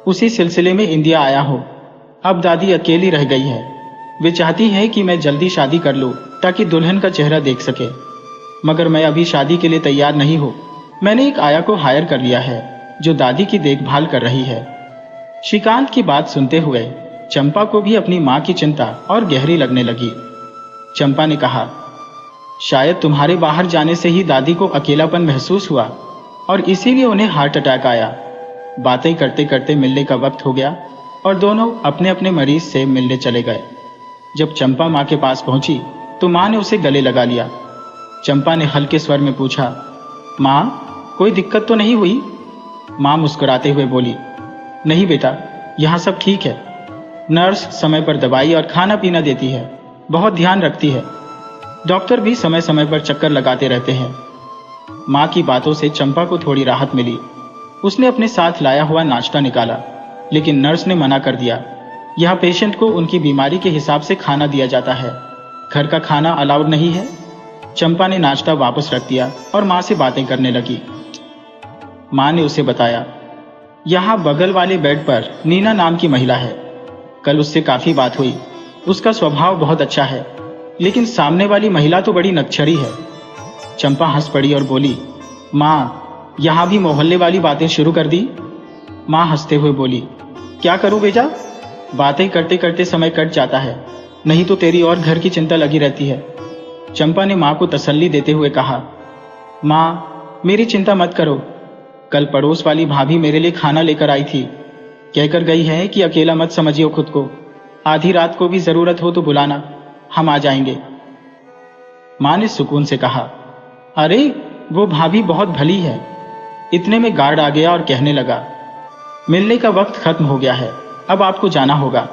उसी सिलसिले में इंडिया आया हूँ। अब दादी अकेली रह गई है। वे चाहती हैं कि मैं जल्दी शादी कर लूँ ताकि दुल्हन का चेहरा देख सके, मगर मैं अभी शादी के लिए तैयार नहीं हूँ। मैंने एक आया को हायर कर लिया है जो दादी की देखभाल कर रही है। श्रीकांत की बात सुनते हुए चंपा को भी अपनी माँ की चिंता और गहरी लगने लगी। चंपा ने कहा, शायद तुम्हारे बाहर जाने से ही दादी को अकेलापन महसूस हुआ और इसीलिए उन्हें हार्ट अटैक आया। बातें करते करते मिलने का वक्त हो गया और दोनों अपने अपने मरीज से मिलने चले गए। जब चंपा माँ के पास पहुंची तो माँ ने उसे गले लगा लिया। चंपा ने हल्के स्वर में पूछा, माँ, कोई दिक्कत तो नहीं हुई? माँ मुस्कुराते हुए बोली, नहीं बेटा, यहाँ सब ठीक है। नर्स समय पर दवाई और खाना पीना देती है, बहुत ध्यान रखती है। डॉक्टर भी समय समय पर चक्कर लगाते रहते हैं। माँ की बातों से चंपा को थोड़ी राहत मिली। उसने अपने साथ लाया हुआ नाश्ता निकाला, लेकिन नर्स ने मना कर दिया। यहाँ पेशेंट को उनकी बीमारी के हिसाब से खाना दिया जाता है, घर का खाना अलाउड नहीं है। चंपा ने नाश्ता वापस रख दिया और माँ से बातें करने लगी। माँ ने उसे बताया, यहाँ बगल वाले बेड पर नीना नाम की महिला है। कल उससे काफी बात हुई। उसका स्वभाव बहुत अच्छा है, लेकिन सामने वाली महिला तो बड़ी नक्छड़ी है। चंपा हंस पड़ी और बोली, माँ, यहाँ भी मोहल्ले वाली बातें शुरू कर दी? माँ हंसते हुए बोली, क्या करूं बेटा, बातें करते करते समय कट जाता है, नहीं तो तेरी और घर की चिंता लगी रहती है। चंपा ने माँ को तसल्ली देते हुए कहा, माँ, मेरी चिंता मत करो। कल पड़ोस वाली भाभी मेरे लिए खाना लेकर आई थी। कहकर गई है कि अकेला मत समझियो खुद को, आधी रात को भी जरूरत हो तो बुलाना, हम आ जाएंगे। माँ ने सुकून से कहा, अरे वो भाभी बहुत भली है। इतने में गार्ड आ गया और कहने लगा, मिलने का वक्त खत्म हो गया है, अब आपको जाना होगा।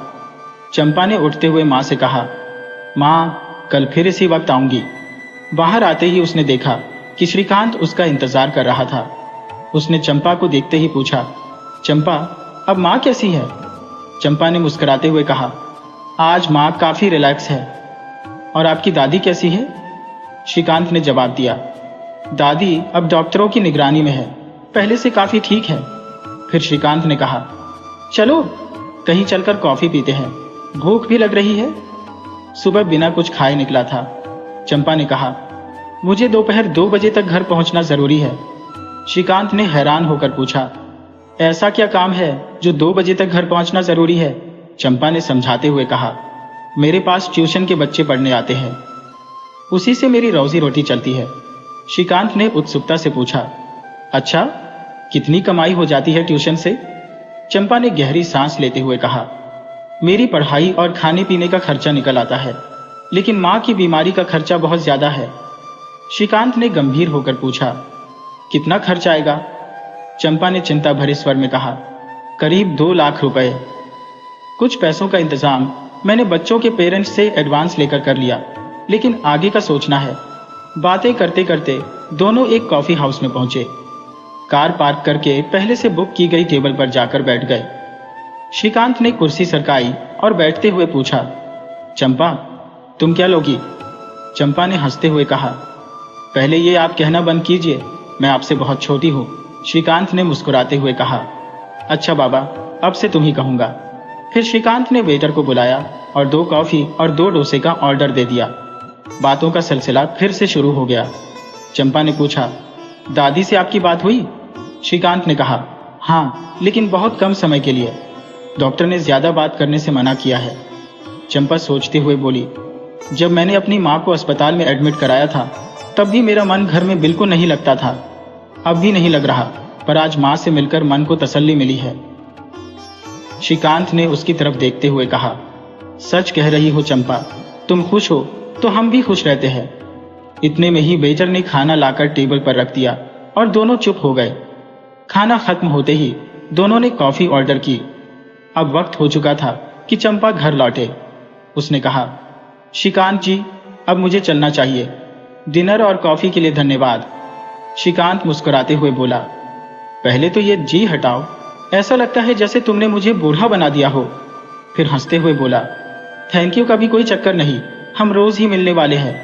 चंपा ने उठते हुए माँ से कहा, माँ, कल फिर इसी वक्त आऊंगी। बाहर आते ही उसने देखा कि श्रीकांत उसका इंतजार कर रहा था। उसने चंपा को देखते ही पूछा, चंपा, अब माँ कैसी है? चंपा ने मुस्कुराते हुए कहा, आज माँ काफी रिलैक्स है। और आपकी दादी कैसी है? श्रीकांत ने जवाब दिया, दादी अब डॉक्टरों की निगरानी में है, पहले से काफी ठीक है। फिर श्रीकांत ने कहा, चलो कहीं चलकर कॉफी पीते हैं, भूख भी लग रही है। सुबह बिना कुछ खाए निकला था। चंपा ने कहा, मुझे दोपहर 2 बजे तक घर पहुंचना जरूरी है। श्रीकांत ने हैरान होकर पूछा, ऐसा क्या काम है जो 2 बजे तक घर पहुंचना जरूरी है? चंपा ने समझाते हुए कहा, मेरे पास ट्यूशन के बच्चे पढ़ने आते हैं, उसी से मेरी रोजी रोटी चलती है। श्रीकांत ने उत्सुकता से पूछा, अच्छा, कितनी कमाई हो जाती है ट्यूशन से? चंपा ने गहरी सांस लेते हुए कहा, मेरी पढ़ाई और खाने पीने का खर्चा निकल आता है, लेकिन माँ की बीमारी का खर्चा बहुत ज्यादा है। श्रीकांत ने गंभीर होकर पूछा, कितना खर्च आएगा? चंपा ने चिंता भरे स्वर में कहा, करीब 2 लाख रुपए। कुछ पैसों का इंतजाम मैंने बच्चों के पेरेंट्स से एडवांस लेकर कर लिया, लेकिन आगे का सोचना है। बातें करते करते दोनों एक कॉफी हाउस में पहुंचे। कार पार्क करके पहले से बुक की गई टेबल पर जाकर बैठ गए। श्रीकांत ने कुर्सी सरकाई और बैठते हुए पूछा, चंपा, तुम क्या लोगी? चंपा ने हंसते हुए कहा, पहले ये आप कहना बंद कीजिए, मैं आपसे बहुत छोटी हूँ। श्रीकांत ने मुस्कुराते हुए कहा, अच्छा बाबा, अब से तुम ही कहूंगा। फिर श्रीकांत ने वेटर को बुलाया और 2 कॉफी और 2 डोसे का ऑर्डर दे दिया। बातों का सिलसिला फिर से शुरू हो गया। चंपा ने पूछा, दादी से आपकी बात हुई? श्रीकांत ने कहा, हाँ, लेकिन बहुत कम समय के लिए। डॉक्टर ने ज्यादा बात करने से मना किया है। चंपा सोचते हुए बोली, जब मैंने अपनी माँ को अस्पताल में एडमिट कराया था, तब भी मेरा मन घर में बिल्कुल नहीं लगता था। अब भी नहीं लग रहा, पर आज माँ से मिलकर मन को तसल्ली मिली है। श्रीकांत ने उसकी तरफ देखते हुए कहा, सच कह रही हो चंपा, तुम खुश हो तो हम भी खुश रहते हैं। इतने में ही वेटर ने खाना लाकर टेबल पर रख दिया और दोनों चुप हो गए। खाना खत्म होते ही दोनों ने कॉफी ऑर्डर की। अब वक्त हो चुका था कि चंपा घर लौटे। उसने कहा, श्रीकांत जी, अब मुझे चलना चाहिए। डिनर और कॉफी के लिए धन्यवाद। श्रीकांत मुस्कुराते हुए बोला, पहले तो ये जी हटाओ, ऐसा लगता है जैसे तुमने मुझे बूढ़ा बना दिया हो। फिर हंसते हुए बोला, थैंक यू का भी कोई चक्कर नहीं, हम रोज ही मिलने वाले हैं।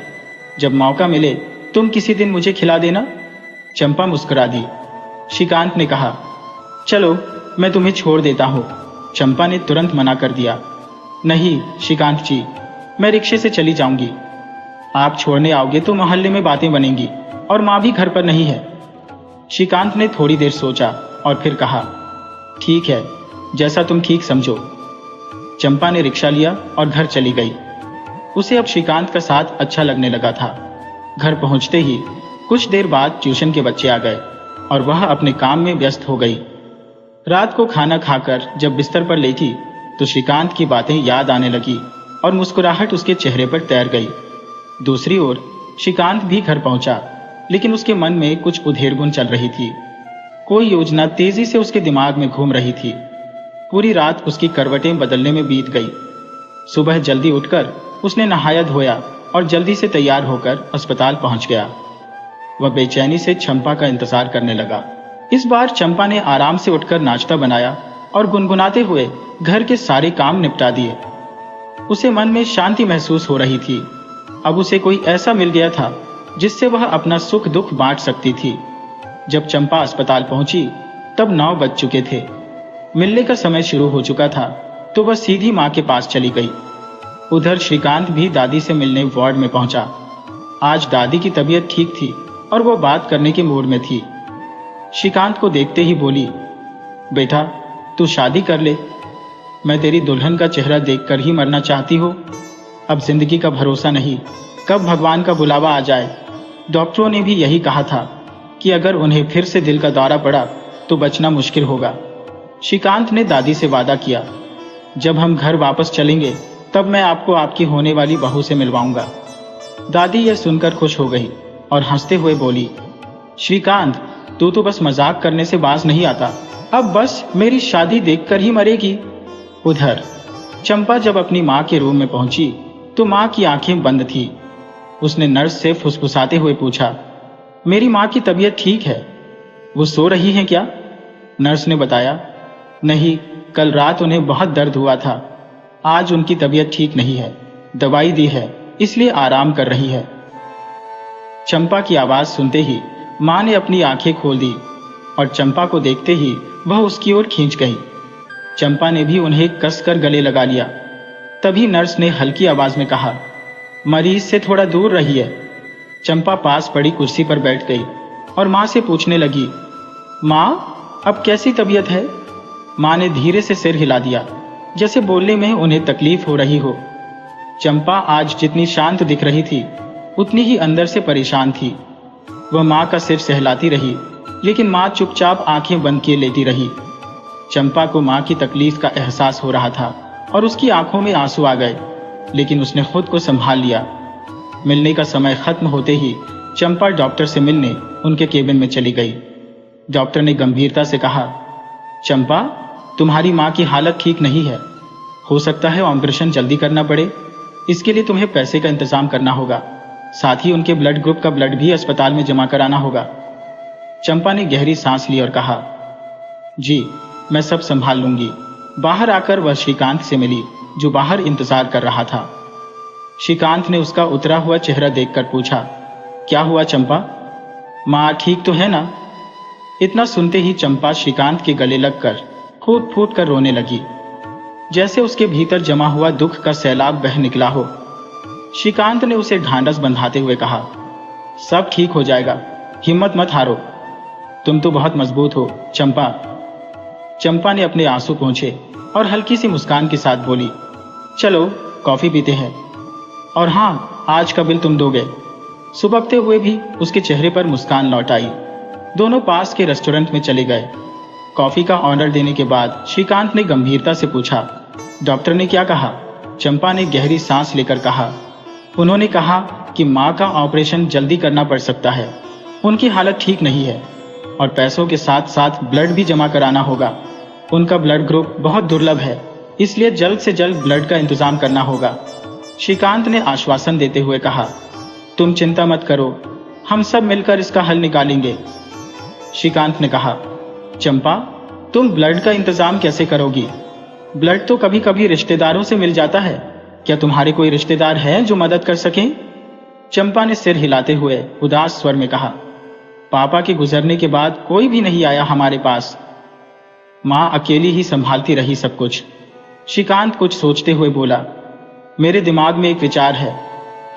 जब मौका मिले तुम किसी दिन मुझे खिला देना। चंपा मुस्कुरा दी। श्रीकांत ने कहा, चलो मैं तुम्हें छोड़ देता हूँ। चंपा ने तुरंत मना कर दिया, नहीं श्रीकांत जी, मैं रिक्शे से चली जाऊंगी। आप छोड़ने आओगे तो मोहल्ले में बातें बनेंगी और माँ भी घर पर नहीं है। श्रीकांत ने थोड़ी देर सोचा और फिर कहा, ठीक है, जैसा तुम ठीक समझो। चंपा ने रिक्शा लिया और घर चली गई। उसे अब श्रीकांत का साथ अच्छा लगने लगा था। घर पहुंचते ही कुछ देर बाद ट्यूशन के बच्चे आ गए और वह अपने काम में व्यस्त हो गई। रात को खाना खाकर जब बिस्तर पर लेटी तो श्रीकांत की बातें याद आने लगी और मुस्कुराहट उसके चेहरे पर तैर गई। दूसरी ओर श्रीकांत भी घर पहुंचा, लेकिन उसके मन में कुछ उधेड़बुन चल रही थी। कोई योजना तेजी से उसके दिमाग में घूम रही थी। पूरी रात उसकी करवटें बदलने में बीत गई। सुबह जल्दी उठकर उसने नहाया धोया और जल्दी से तैयार होकर अस्पताल पहुंच गया। वह बेचैनी से चंपा का इंतजार करने लगा। इस बार चंपा ने आराम से उठकर नाश्ता बनाया और गुनगुनाते हुए घर के सारे काम निपटा दिए। उसे मन में शांति महसूस हो रही थी। अब उसे कोई ऐसा मिल गया था जिससे वह अपना सुख दुख बांट सकती थी। जब चंपा अस्पताल पहुंची तब 9 बज चुके थे। मिलने का समय शुरू हो चुका था तो वह सीधी माँ के पास चली गई। उधर श्रीकांत भी दादी से मिलने वार्ड में पहुंचा। आज दादी की तबीयत ठीक थी और वो बात करने के मूड में थी। श्रीकांत को देखते ही बोली, बेटा तू शादी कर ले। मैं तेरी दुल्हन का चेहरा देखकर ही मरना चाहती हूँ। अब जिंदगी का भरोसा नहीं, कब भगवान का बुलावा आ जाए। डॉक्टरों ने भी यही कहा था कि अगर उन्हें फिर से दिल का दौरा पड़ा तो बचना मुश्किल होगा। श्रीकांत ने दादी से वादा किया, जब हम घर वापस चलेंगे तब मैं आपको आपकी होने वाली बहू से मिलवाऊंगा। दादी यह सुनकर खुश हो गई और हंसते हुए बोली, श्रीकांत तू तो बस मजाक करने से बाज नहीं आता, अब बस मेरी शादी देखकर ही मरेगी। उधर चंपा जब अपनी माँ के रूम में पहुंची तो माँ की आंखें बंद थी। उसने नर्स से फुसफुसाते हुए पूछा, मेरी माँ की तबीयत ठीक है, वो सो रही हैं क्या? नर्स ने बताया, नहीं, कल रात उन्हें बहुत दर्द हुआ था। आज उनकी तबीयत ठीक नहीं है, दवाई दी है, इसलिए आराम कर रही है। चंपा की आवाज सुनते ही माँ ने अपनी आंखें खोल दी और चंपा को देखते ही वह उसकी ओर खींच गई। चंपा ने भी उन्हें कसकर गले लगा लिया। तभी नर्स ने हल्की आवाज में कहा, मरीज से थोड़ा दूर रहिए। चंपा पास पड़ी कुर्सी पर बैठ गई और माँ से पूछने लगी माँ, अब कैसी तबीयत है? माँ ने धीरे से सिर हिला दिया, जैसे बोलने में उन्हें तकलीफ हो रही हो। चंपा आज जितनी शांत दिख रही थी, उतनी ही अंदर से परेशान थी। वह माँ का सिर सहलाती रही, लेकिन माँ चुपचाप आंखें बंद किए लेटी रही। चंपा को माँ की तकलीफ का एहसास हो रहा था और उसकी आंखों में आंसू आ गए, लेकिन उसने खुद को संभाल लिया। मिलने का समय खत्म होते ही चंपा डॉक्टर से मिलने उनके केबिन में चली गई। डॉक्टर ने गंभीरता से कहा, चंपा, तुम्हारी माँ की हालत ठीक नहीं है। हो सकता है ऑपरेशन जल्दी करना पड़े। इसके लिए तुम्हें पैसे का इंतजाम करना होगा। साथ ही उनके ब्लड ग्रुप का ब्लड भी अस्पताल में जमा कराना होगा। चंपा ने गहरी सांस ली और कहा, जी, मैं सब संभाल लूंगी। बाहर आकर वह श्रीकांत से मिली, जो बाहर इंतजार कर रहा था। श्रीकांत ने उसका उतरा हुआ चेहरा देखकर पूछा, क्या हुआ चंपा? माँ ठीक तो है ना? इतना सुनते ही चंपा श्रीकांत के गले लगकर फूट फूट कर रोने लगी, जैसे उसके भीतर जमा हुआ दुख का सैलाब बह निकला हो। श्रीकांत ने उसे ढांढस बंधाते हुए कहा, सब ठीक हो जाएगा, हिम्मत मत हारो। तुम तो बहुत मजबूत हो चंपा। चंपा ने अपने आंसू पोंछे और हल्की सी मुस्कान के साथ बोली, चलो कॉफी पीते हैं। और हाँ, आज का बिल तुम दोगे। सुबकते हुए भी उसके चेहरे पर मुस्कान लौट आई। दोनों पास के रेस्टोरेंट में चले गए। कॉफी का ऑर्डर देने के बाद श्रीकांत ने गंभीरता से पूछा, डॉक्टर ने क्या कहा? चंपा ने गहरी सांस लेकर कहा, उन्होंने कहा कि माँ का ऑपरेशन जल्दी करना पड़ सकता है। उनकी हालत ठीक नहीं है और पैसों के साथ साथ ब्लड भी जमा कराना होगा। उनका ब्लड ग्रुप बहुत दुर्लभ है, इसलिए जल्द से जल्द ब्लड का इंतजाम करना होगा। श्रीकांत ने आश्वासन देते हुए कहा, तुम चिंता मत करो, हम सब मिलकर इसका हल निकालेंगे। श्रीकांत ने कहा, चंपा, तुम ब्लड का इंतजाम कैसे करोगी? ब्लड तो कभी कभी रिश्तेदारों से मिल जाता है। क्या तुम्हारे कोई रिश्तेदार है जो मदद कर सकें? चंपा ने सिर हिलाते हुए उदास स्वर में कहा, पापा के गुजरने के बाद कोई भी नहीं आया हमारे पास। माँ अकेली ही संभालती रही सब कुछ। श्रीकांत कुछ सोचते हुए बोला, मेरे दिमाग में एक विचार है।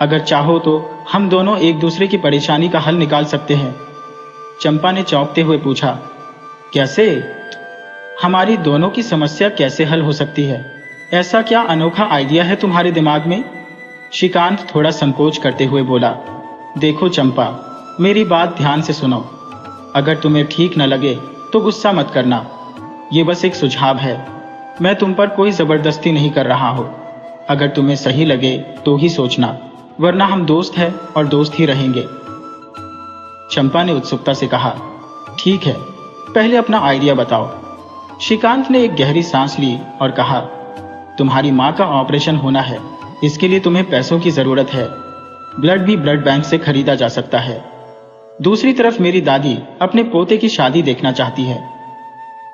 अगर चाहो तो हम दोनों एक दूसरे की परेशानी का हल निकाल सकते हैं। चंपा ने चौंकते हुए पूछा, कैसे? हमारी दोनों की समस्या कैसे हल हो सकती है? ऐसा क्या अनोखा आइडिया है तुम्हारे दिमाग में? श्रीकांत थोड़ा संकोच करते हुए बोला, देखो चंपा, मेरी बात ध्यान से सुनो। अगर तुम्हें ठीक न लगे तो गुस्सा मत करना। ये बस एक सुझाव है। मैं तुम पर कोई जबरदस्ती नहीं कर रहा हूं। अगर तुम्हें सही लगे तो ही सोचना, वरना हम दोस्त हैं और दोस्त ही रहेंगे। चंपा ने उत्सुकता से कहा, ठीक है, पहले अपना आइडिया बताओ। श्रीकांत ने एक गहरी सांस ली और कहा, तुम्हारी माँ का ऑपरेशन होना है, इसके लिए तुम्हें पैसों की जरूरत है। ब्लड भी ब्लड बैंक से खरीदा जा सकता है। दूसरी तरफ मेरी दादी अपने पोते की शादी देखना चाहती है।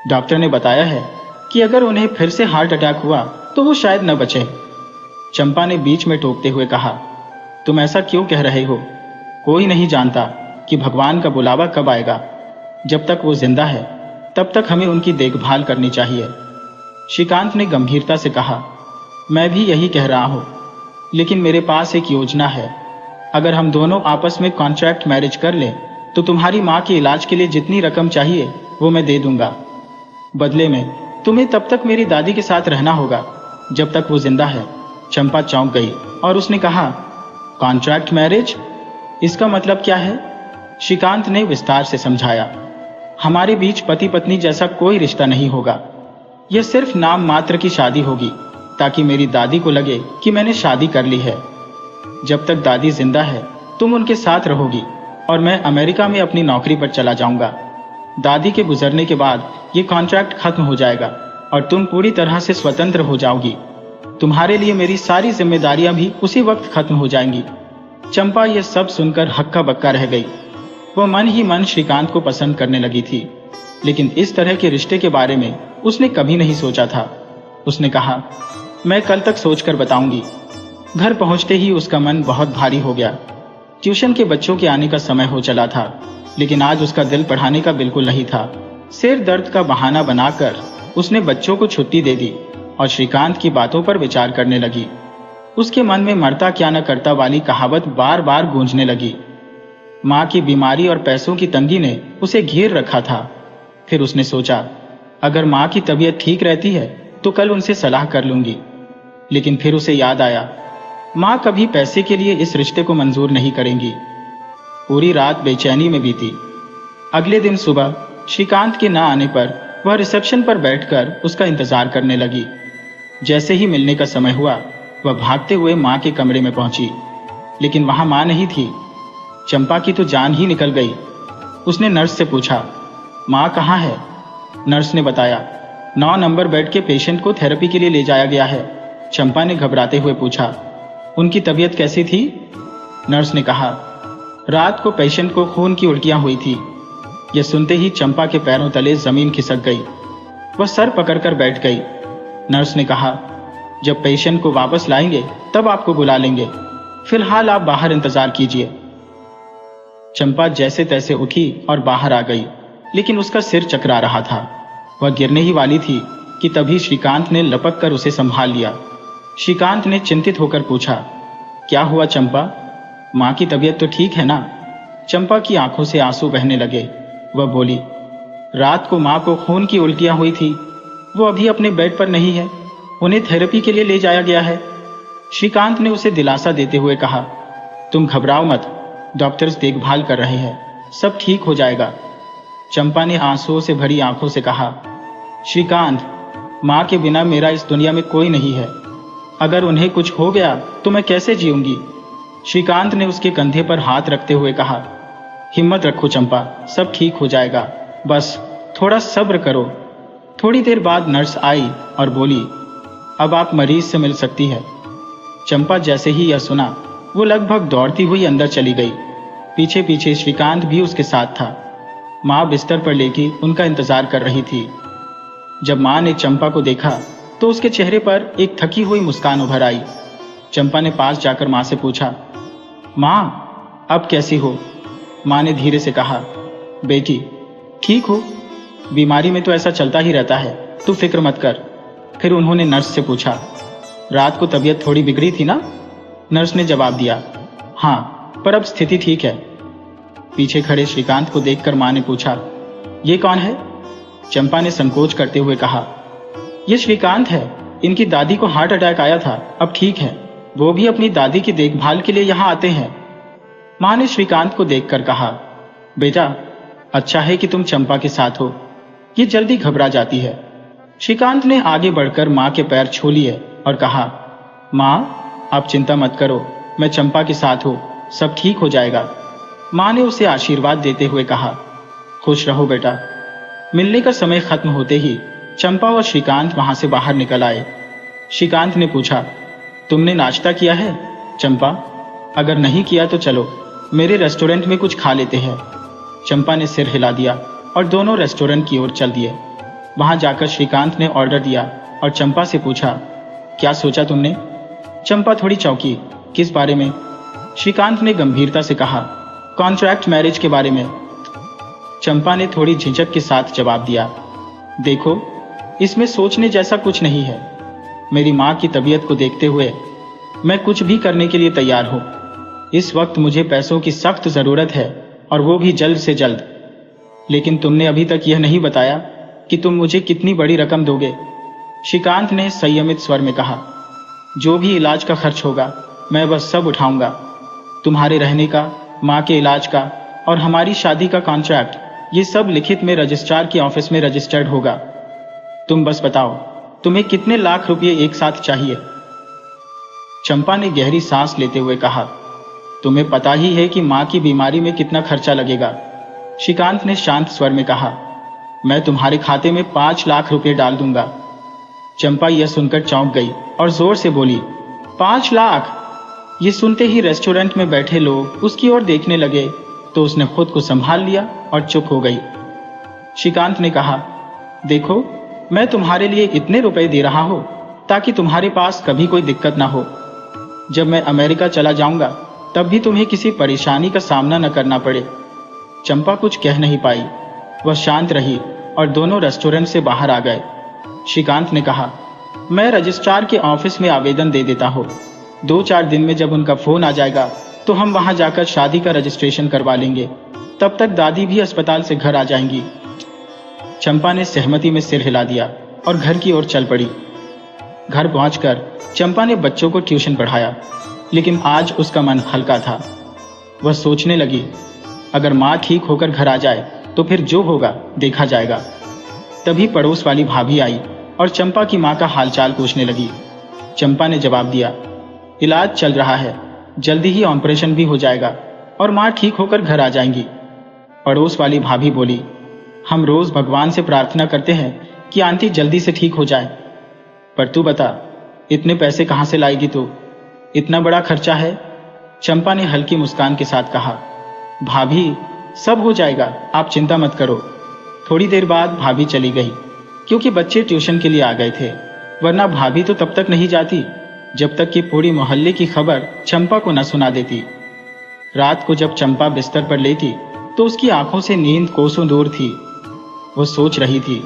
डॉक्टर ने बताया है कि अगर उन्हें फिर से हार्ट अटैक हुआ तो वो शायद न बचे। चंपा ने बीच में टोकते हुए कहा, तुम ऐसा क्यों कह रहे हो? कोई नहीं जानता कि भगवान का बुलावा कब आएगा। जब तक वो जिंदा है तब तक हमें उनकी देखभाल करनी चाहिए। श्रीकांत ने गंभीरता से कहा, मैं भी यही कह रहा हूं, लेकिन मेरे पास एक योजना है। अगर हम दोनों आपस में कॉन्ट्रैक्ट मैरिज कर लें तो तुम्हारी माँ के इलाज के लिए जितनी रकम चाहिए वो मैं दे दूंगा। बदले में तुम्हें तब तक मेरी दादी के साथ रहना होगा जब तक वो जिंदा है। चंपा चौंक गई और उसने कहा, कॉन्ट्रैक्ट मैरिज? इसका मतलब क्या है? श्रीकांत ने विस्तार से समझाया, हमारे बीच पति पत्नी जैसा कोई रिश्ता नहीं होगा। यह सिर्फ नाम मात्र की शादी होगी, ताकि मेरी दादी को लगे कि मैंने शादी कर ली है। जब तक दादी जिंदा है तुम उनके साथ रहोगी और मैं अमेरिका में अपनी नौकरी पर चला जाऊंगा। दादी के गुजरने के बाद ये कॉन्ट्रैक्ट खत्म हो जाएगा और तुम पूरी तरह से स्वतंत्र हो जाओगी। तुम्हारे लिए मेरी सारी जिम्मेदारियां भी उसी वक्त खत्म हो जाएंगी। चंपा यह सब सुनकर हक्का बक्का रह गई। वह मन ही मन श्रीकांत को पसंद करने लगी थी, लेकिन इस तरह के रिश्ते के बारे में उसने कभी नहीं सोचा था। उसने कहा, मैं कल तक सोचकर बताऊंगी। घर पहुंचते ही उसका मन बहुत भारी हो गया। ट्यूशन के बच्चों के आने का समय हो चला था, लेकिन आज उसका दिल पढ़ाने का बिल्कुल नहीं था। सिर दर्द का बहाना बनाकर उसने बच्चों को छुट्टी दे दी और श्रीकांत की बातों पर विचार करने लगी। उसके मन में मरता क्या न करता वाली कहावत बार बार गूंजने लगी। माँ की बीमारी और पैसों की तंगी ने उसे घेर रखा था। फिर उसने सोचा, अगर माँ की तबीयत ठीक रहती है तो कल उनसे सलाह कर लूंगी। लेकिन फिर उसे याद आया, माँ कभी पैसे के लिए इस रिश्ते को मंजूर नहीं करेंगी। पूरी रात बेचैनी में बीती। अगले दिन सुबह श्रीकांत के न आने पर वह रिसेप्शन पर बैठकर उसका इंतजार करने लगी। जैसे ही मिलने का समय हुआ, वह भागते हुए माँ के कमरे में पहुंची, लेकिन वहां माँ नहीं थी। चंपा की तो जान ही निकल गई। उसने नर्स से पूछा, माँ कहाँ है? नर्स ने बताया, 9 नंबर बेड के पेशेंट को थेरेपी के लिए ले जाया गया है। चंपा ने घबराते हुए पूछा, उनकी तबीयत कैसी थी? नर्स ने कहा, रात को पेशेंट को खून की उल्टियां हुई थी। यह सुनते ही चंपा के पैरों तले जमीन खिसक गई। वह सर पकड़कर बैठ गई। नर्स ने कहा, जब पेशेंट को वापस लाएंगे तब आपको बुला लेंगे, फिलहाल आप बाहर इंतजार कीजिए। चंपा जैसे तैसे उठी और बाहर आ गई, लेकिन उसका सिर चकरा रहा था। वह गिरने ही वाली थी कि तभी श्रीकांत ने लपक कर उसे संभाल लिया। श्रीकांत ने चिंतित होकर पूछा, क्या हुआ चंपा? माँ की तबीयत तो ठीक है ना? चंपा की आंखों से आंसू बहने लगे। वह बोली, रात को माँ को खून की उल्टियां हुई थी। वो अभी अपने बेड पर नहीं है, उन्हें थेरेपी के लिए ले जाया गया है। श्रीकांत ने उसे दिलासा देते हुए कहा, तुम घबराओ मत, डॉक्टर्स देखभाल कर रहे हैं, सब ठीक हो जाएगा। चंपा ने आंसुओं से भरी आंखों से कहा, श्रीकांत, माँ के बिना मेरा इस दुनिया में कोई नहीं है। अगर उन्हें कुछ हो गया तो मैं कैसे जीऊंगी? श्रीकांत ने उसके कंधे पर हाथ रखते हुए कहा, हिम्मत रखो चंपा, सब ठीक हो जाएगा, बस थोड़ा सब्र करो। थोड़ी देर बाद नर्स आई और बोली, अब आप मरीज से मिल सकती है। चंपा जैसे ही यह सुना, वो लगभग दौड़ती हुई अंदर चली गई। पीछे पीछे श्रीकांत भी उसके साथ था। माँ बिस्तर पर लेटी उनका इंतजार कर रही थी। जब माँ ने चंपा को देखा तो उसके चेहरे पर एक थकी हुई मुस्कान उभर आई। चंपा ने पास जाकर माँ से पूछा, माँ अब कैसी हो? माँ ने धीरे से कहा, बेटी ठीक हो, बीमारी में तो ऐसा चलता ही रहता है, तू फिक्र मत कर। फिर उन्होंने नर्स से पूछा, रात को तबीयत थोड़ी बिगड़ी थी ना? नर्स ने जवाब दिया, हाँ, पर अब स्थिति ठीक है। पीछे खड़े श्रीकांत को देखकर माँ ने पूछा, ये कौन है? चंपा ने संकोच करते हुए कहा, ये श्रीकांत है, इनकी दादी को हार्ट अटैक आया था, अब ठीक है। वो भी अपनी दादी की देखभाल के लिए यहाँ आते हैं। माँ ने श्रीकांत को देखकर कहा, बेटा अच्छा है कि तुम चंपा के साथ हो, ये जल्दी घबरा जाती है। श्रीकांत ने आगे बढ़कर माँ के पैर छू लिए और कहा, माँ आप चिंता मत करो, मैं चंपा के साथ हूँ, सब ठीक हो जाएगा। माँ ने उसे आशीर्वाद देते हुए कहा, खुश रहो बेटा। मिलने का समय खत्म होते ही चंपा और श्रीकांत वहां से बाहर निकल आए। श्रीकांत ने पूछा, तुमने नाश्ता किया है? चंपा, अगर नहीं किया तो चलो, मेरे रेस्टोरेंट में कुछ खा लेते हैं। चंपा ने सिर हिला दिया और दोनों रेस्टोरेंट की ओर चल दिए। वहां जाकर श्रीकांत ने ऑर्डर दिया और चंपा से पूछा, क्या सोचा तुमने? चंपा थोड़ी चौंकी, किस बारे में? श्रीकांत ने गंभीरता से कहा, कॉन्ट्रैक्ट मैरिज के बारे में। चंपा ने थोड़ी झिझक के साथ जवाब दिया, देखो इसमें सोचने जैसा कुछ नहीं है। मेरी माँ की तबीयत को देखते हुए मैं कुछ भी करने के लिए तैयार हूँ। इस वक्त मुझे पैसों की सख्त जरूरत है और वो भी जल्द से जल्द। लेकिन तुमने अभी तक यह नहीं बताया कि तुम मुझे कितनी बड़ी रकम दोगे। श्रीकांत ने संयमित स्वर में कहा, जो भी इलाज का खर्च होगा मैं बस सब उठाऊंगा। तुम्हारे रहने का, माँ के इलाज का और हमारी शादी का कॉन्ट्रैक्ट, ये सब लिखित में रजिस्ट्रार के ऑफिस में रजिस्टर्ड होगा। तुम बस बताओ तुम्हें कितने लाख रुपए एक साथ चाहिए? चंपा ने गहरी सांस लेते हुए कहा, तुम्हें पता ही है कि माँ की बीमारी में कितना खर्चा लगेगा। श्रीकांत ने शांत स्वर में कहा, मैं तुम्हारे खाते में 5 लाख रुपए डाल दूंगा। चंपा यह सुनकर चौंक गई और जोर से बोली, 5 लाख? ये सुनते ही रेस्टोरेंट में बैठे लोग उसकी ओर देखने लगे तो उसने खुद को संभाल लिया और चुप हो गई। श्रीकांत ने कहा, देखो मैं तुम्हारे लिए इतने रुपए दे रहा हूं ताकि तुम्हारे पास कभी कोई दिक्कत ना हो। जब मैं अमेरिका चला जाऊंगा तब भी तुम्हें किसी परेशानी का सामना न करना पड़े। चंपा कुछ कह नहीं पाई, वह शांत रही और दोनों रेस्टोरेंट से बाहर आ गए। श्रीकांत ने कहा, मैं रजिस्ट्रार के ऑफिस में आवेदन दे देता हूँ। 2-4 दिन में जब उनका फोन आ जाएगा तो हम वहां जाकर शादी का रजिस्ट्रेशन करवा लेंगे। तब तक दादी भी अस्पताल से घर आ जाएंगी। चंपा ने सहमति में सिर हिला दिया और घर की ओर चल पड़ी। घर पहुंचकर चंपा ने बच्चों को ट्यूशन पढ़ाया, लेकिन आज उसका मन हल्का था। वह सोचने लगी, अगर माँ ठीक होकर घर आ जाए तो फिर जो होगा देखा जाएगा। तभी पड़ोस वाली भाभी आई और चंपा की माँ का हालचाल पूछने लगी। चंपा ने जवाब दिया, इलाज चल रहा है, जल्दी ही ऑपरेशन भी हो जाएगा और माँ ठीक होकर घर आ जाएंगी। पड़ोस वाली भाभी बोली, हम रोज भगवान से प्रार्थना करते हैं कि आंटी जल्दी से ठीक हो जाए, पर तू बता इतने पैसे कहाँ से लाएगी तू? इतना बड़ा खर्चा है। चंपा ने हल्की मुस्कान के साथ कहा, भाभी सब हो जाएगा, आप चिंता मत करो। थोड़ी देर बाद भाभी चली गई, क्योंकि बच्चे ट्यूशन के लिए आ गए थे, वरना भाभी तो तब तक नहीं जाती जब तक कि पूरी मोहल्ले की खबर चंपा को न सुना देती। रात को जब चंपा बिस्तर पर लेटी तो उसकी आंखों से नींद कोसों दूर थी। वो सोच रही थी,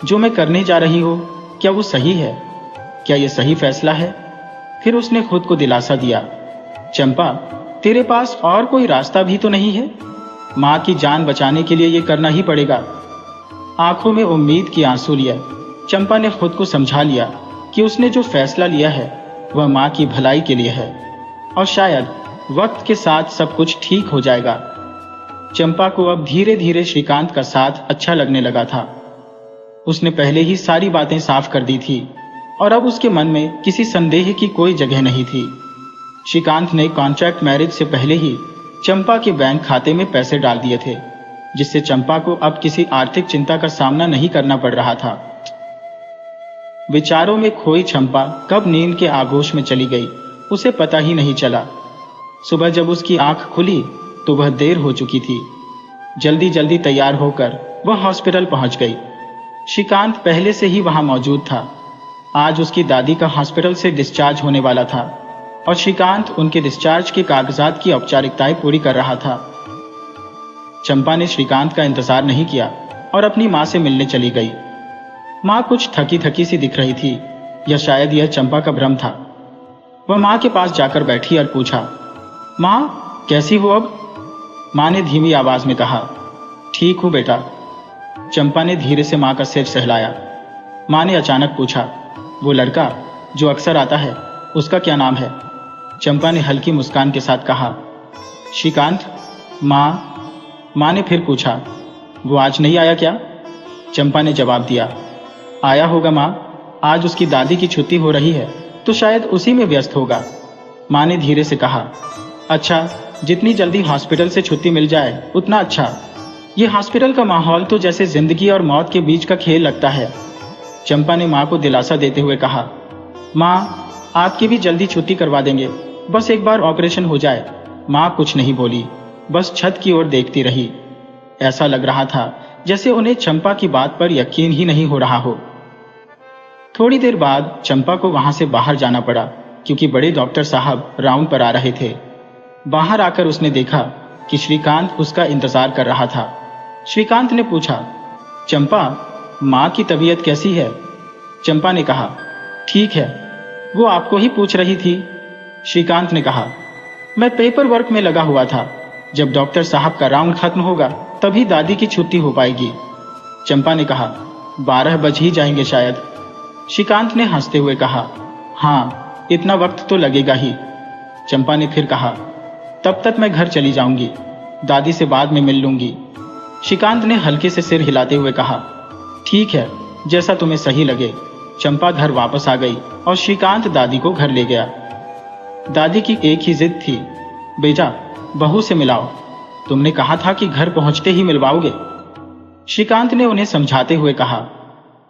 जो मैं करने जा रही हूँ क्या वो सही है? क्या ये सही फैसला है? फिर उसने खुद को दिलासा दिया, चंपा तेरे पास और कोई रास्ता भी तो नहीं है? माँ की जान बचाने के लिए ये करना ही पड़ेगा। आंखों में उम्मीद की आंसू लिया चंपा ने खुद को समझा लिया कि उसने जो फैसला लिया है वह माँ की भलाई के लिए है और शायद वक्त के साथ सब कुछ ठीक हो जाएगा। चंपा को अब धीरे धीरे श्रीकांत का साथ अच्छा लगने लगा था। उसने पहले ही सारी बातें साफ कर दी थी और अब उसके मन में किसी संदेह की कोई जगह नहीं थी। श्रीकांत ने कॉन्ट्रैक्ट मैरिज से पहले ही चंपा के बैंक खाते में पैसे डाल दिए थे, जिससे चंपा को अब किसी आर्थिक चिंता का सामना नहीं करना पड़ रहा था। विचारों में खोई चंपा कब नींद के आगोश में चली गई उसे पता ही नहीं चला। सुबह जब उसकी आंख खुली तो वह देर हो चुकी थी। जल्दी जल्दी तैयार होकर वह हॉस्पिटल पहुंच गई। श्रीकांत पहले से ही वहां मौजूद था। आज उसकी दादी का हॉस्पिटल से डिस्चार्ज होने वाला था और श्रीकांत उनके डिस्चार्ज के कागजात की औपचारिकताएं पूरी कर रहा था। चंपा ने श्रीकांत का इंतजार नहीं किया और अपनी माँ से मिलने चली गई। माँ कुछ थकी थकी सी दिख रही थी, या शायद यह चंपा का भ्रम था। वह माँ के पास जाकर बैठी और पूछा, माँ कैसी हो अब? माँ ने धीमी आवाज में कहा, ठीक हूं बेटा। चंपा ने धीरे से माँ का सिर सहलाया। माँ ने अचानक पूछा, वो लड़का जो अक्सर आता है उसका क्या नाम है? चंपा ने हल्की मुस्कान के साथ कहा, श्रीकांत। माँ ने फिर पूछा, वो आज नहीं आया क्या? चंपा ने जवाब दिया, आया होगा माँ, आज उसकी दादी की छुट्टी हो रही है तो शायद उसी में व्यस्त होगा। माँ ने धीरे से कहा, अच्छा, जितनी जल्दी हॉस्पिटल से छुट्टी मिल जाए उतना अच्छा। ये हॉस्पिटल का माहौल तो जैसे जिंदगी और मौत के बीच का खेल लगता है। चंपा ने माँ को दिलासा देते हुए कहा, माँ आपकी भी जल्दी छुट्टी करवा देंगे, बस एक बार ऑपरेशन हो जाए। माँ कुछ नहीं बोली, बस छत की ओर देखती रही। ऐसा लग रहा था जैसे उन्हें चंपा की बात पर यकीन ही नहीं हो रहा हो। थोड़ी देर बाद चंपा को वहां से बाहर जाना पड़ा, क्योंकि बड़े डॉक्टर साहब राउंड पर आ रहे थे। बाहर आकर उसने देखा कि श्रीकांत उसका इंतजार कर रहा था। श्रीकांत ने पूछा, चंपा माँ की तबीयत कैसी है? चंपा ने कहा, ठीक है, वो आपको ही पूछ रही थी। श्रीकांत ने कहा, मैं पेपर वर्क में लगा हुआ था, जब डॉक्टर साहब का राउंड खत्म होगा तभी दादी की छुट्टी हो पाएगी। चंपा ने कहा, 12 बज ही जाएंगे शायद। श्रीकांत ने हंसते हुए कहा, हाँ इतना वक्त तो लगेगा ही। चंपा ने फिर कहा, तब तक मैं घर चली जाऊंगी, दादी से बाद में मिल लूंगी। श्रीकांत ने हल्के से सिर हिलाते हुए कहा, ठीक है, जैसा तुम्हें सही लगे। चंपा घर वापस आ गई और श्रीकांत दादी को घर ले गया। दादी की एक ही जिद थी, बेटा बहू से मिलाओ, तुमने कहा था कि घर पहुंचते ही मिलवाओगे। श्रीकांत ने उन्हें समझाते हुए कहा,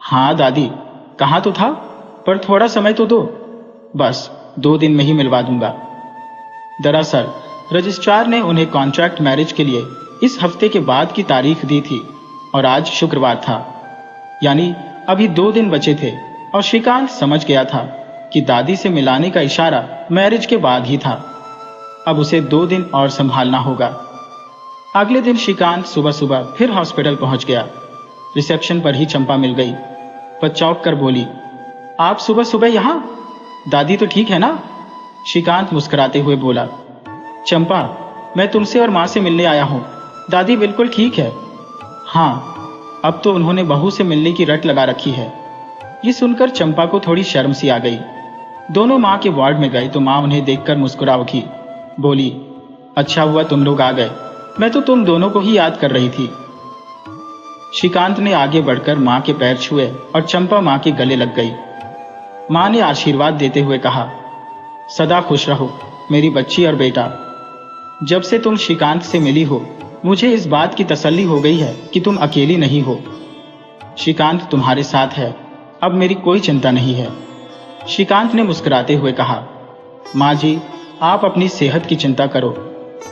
हाँ दादी, कहा तो था, पर थोड़ा समय तो दो, बस 2 दिन में ही मिलवा दूंगा। दरअसल रजिस्ट्रार ने उन्हें कॉन्ट्रैक्ट मैरिज के लिए इस हफ्ते के बाद की तारीख दी थी और आज शुक्रवार था, यानी अभी 2 दिन बचे थे और श्रीकांत समझ गया था कि दादी से मिलाने का इशारा मैरिज के बाद ही था। अब उसे 2 दिन और संभालना होगा। अगले दिन श्रीकांत सुबह सुबह फिर हॉस्पिटल पहुंच गया। रिसेप्शन पर ही चंपा मिल गई। वह चौंक कर बोली, आप सुबह सुबह यहाँ? दादी तो ठीक है ना? श्रीकांत मुस्कुराते हुए बोला, चंपा मैं तुमसे और माँ से मिलने आया हूँ, दादी बिल्कुल ठीक है। हाँ, अब तो उन्होंने बहू से मिलने की रट लगा रखी है। ये सुनकर चंपा को थोड़ी शर्म सी आ गई। दोनों माँ के वार्ड में गए तो माँ उन्हें देखकर मुस्कुरा उठी, बोली, अच्छा हुआ तुम लोग आ गए, मैं तो तुम दोनों को ही याद कर रही थी। श्रीकांत ने आगे बढ़कर माँ के पैर छुए और चंपा माँ के गले लग गई। माँ ने आशीर्वाद देते हुए कहा, सदा खुश रहो मेरी बच्ची और बेटा। जब से तुम श्रीकांत से मिली हो मुझे इस बात की तसल्ली हो गई है कि तुम अकेली नहीं हो। श्रीकांत तुम्हारे साथ है, अब मेरी कोई चिंता नहीं है। श्रीकांत ने मुस्कुराते हुए कहा, माँ जी आप अपनी सेहत की चिंता करो,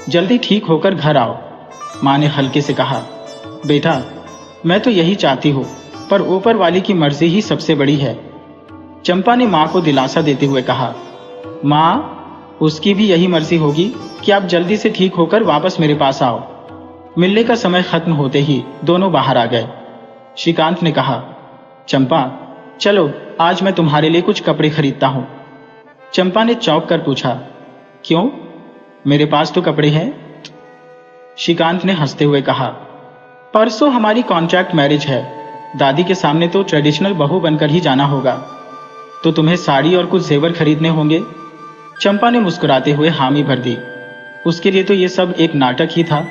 जल्दी ठीक होकर घर आओ। माँ ने हल्के से कहा, बेटा मैं तो यही चाहती हूँ, पर ऊपर वाले की मर्जी ही सबसे बड़ी है। चंपा ने माँ को दिलासा देते हुए कहा, माँ उसकी भी यही मर्जी होगी कि आप जल्दी से ठीक होकर वापस मेरे पास आओ। मिलने का समय खत्म होते ही दोनों बाहर आ गए। श्रीकांत ने कहा, चंपा चलो आज मैं तुम्हारे लिए कुछ कपड़े खरीदता हूँ। चंपा ने चौंक कर पूछा, क्यों, मेरे पास तो कपड़े हैं। श्रीकांत ने हंसते हुए कहा, परसों हमारी कॉन्ट्रैक्ट मैरिज है, दादी के सामने तो ट्रेडिशनल बहू बनकर ही जाना होगा, तो तुम्हें साड़ी और कुछ जेवर खरीदने होंगे। चंपा ने मुस्कुराते हुए हामी भर दी, उसके लिए तो ये सब एक नाटक ही था।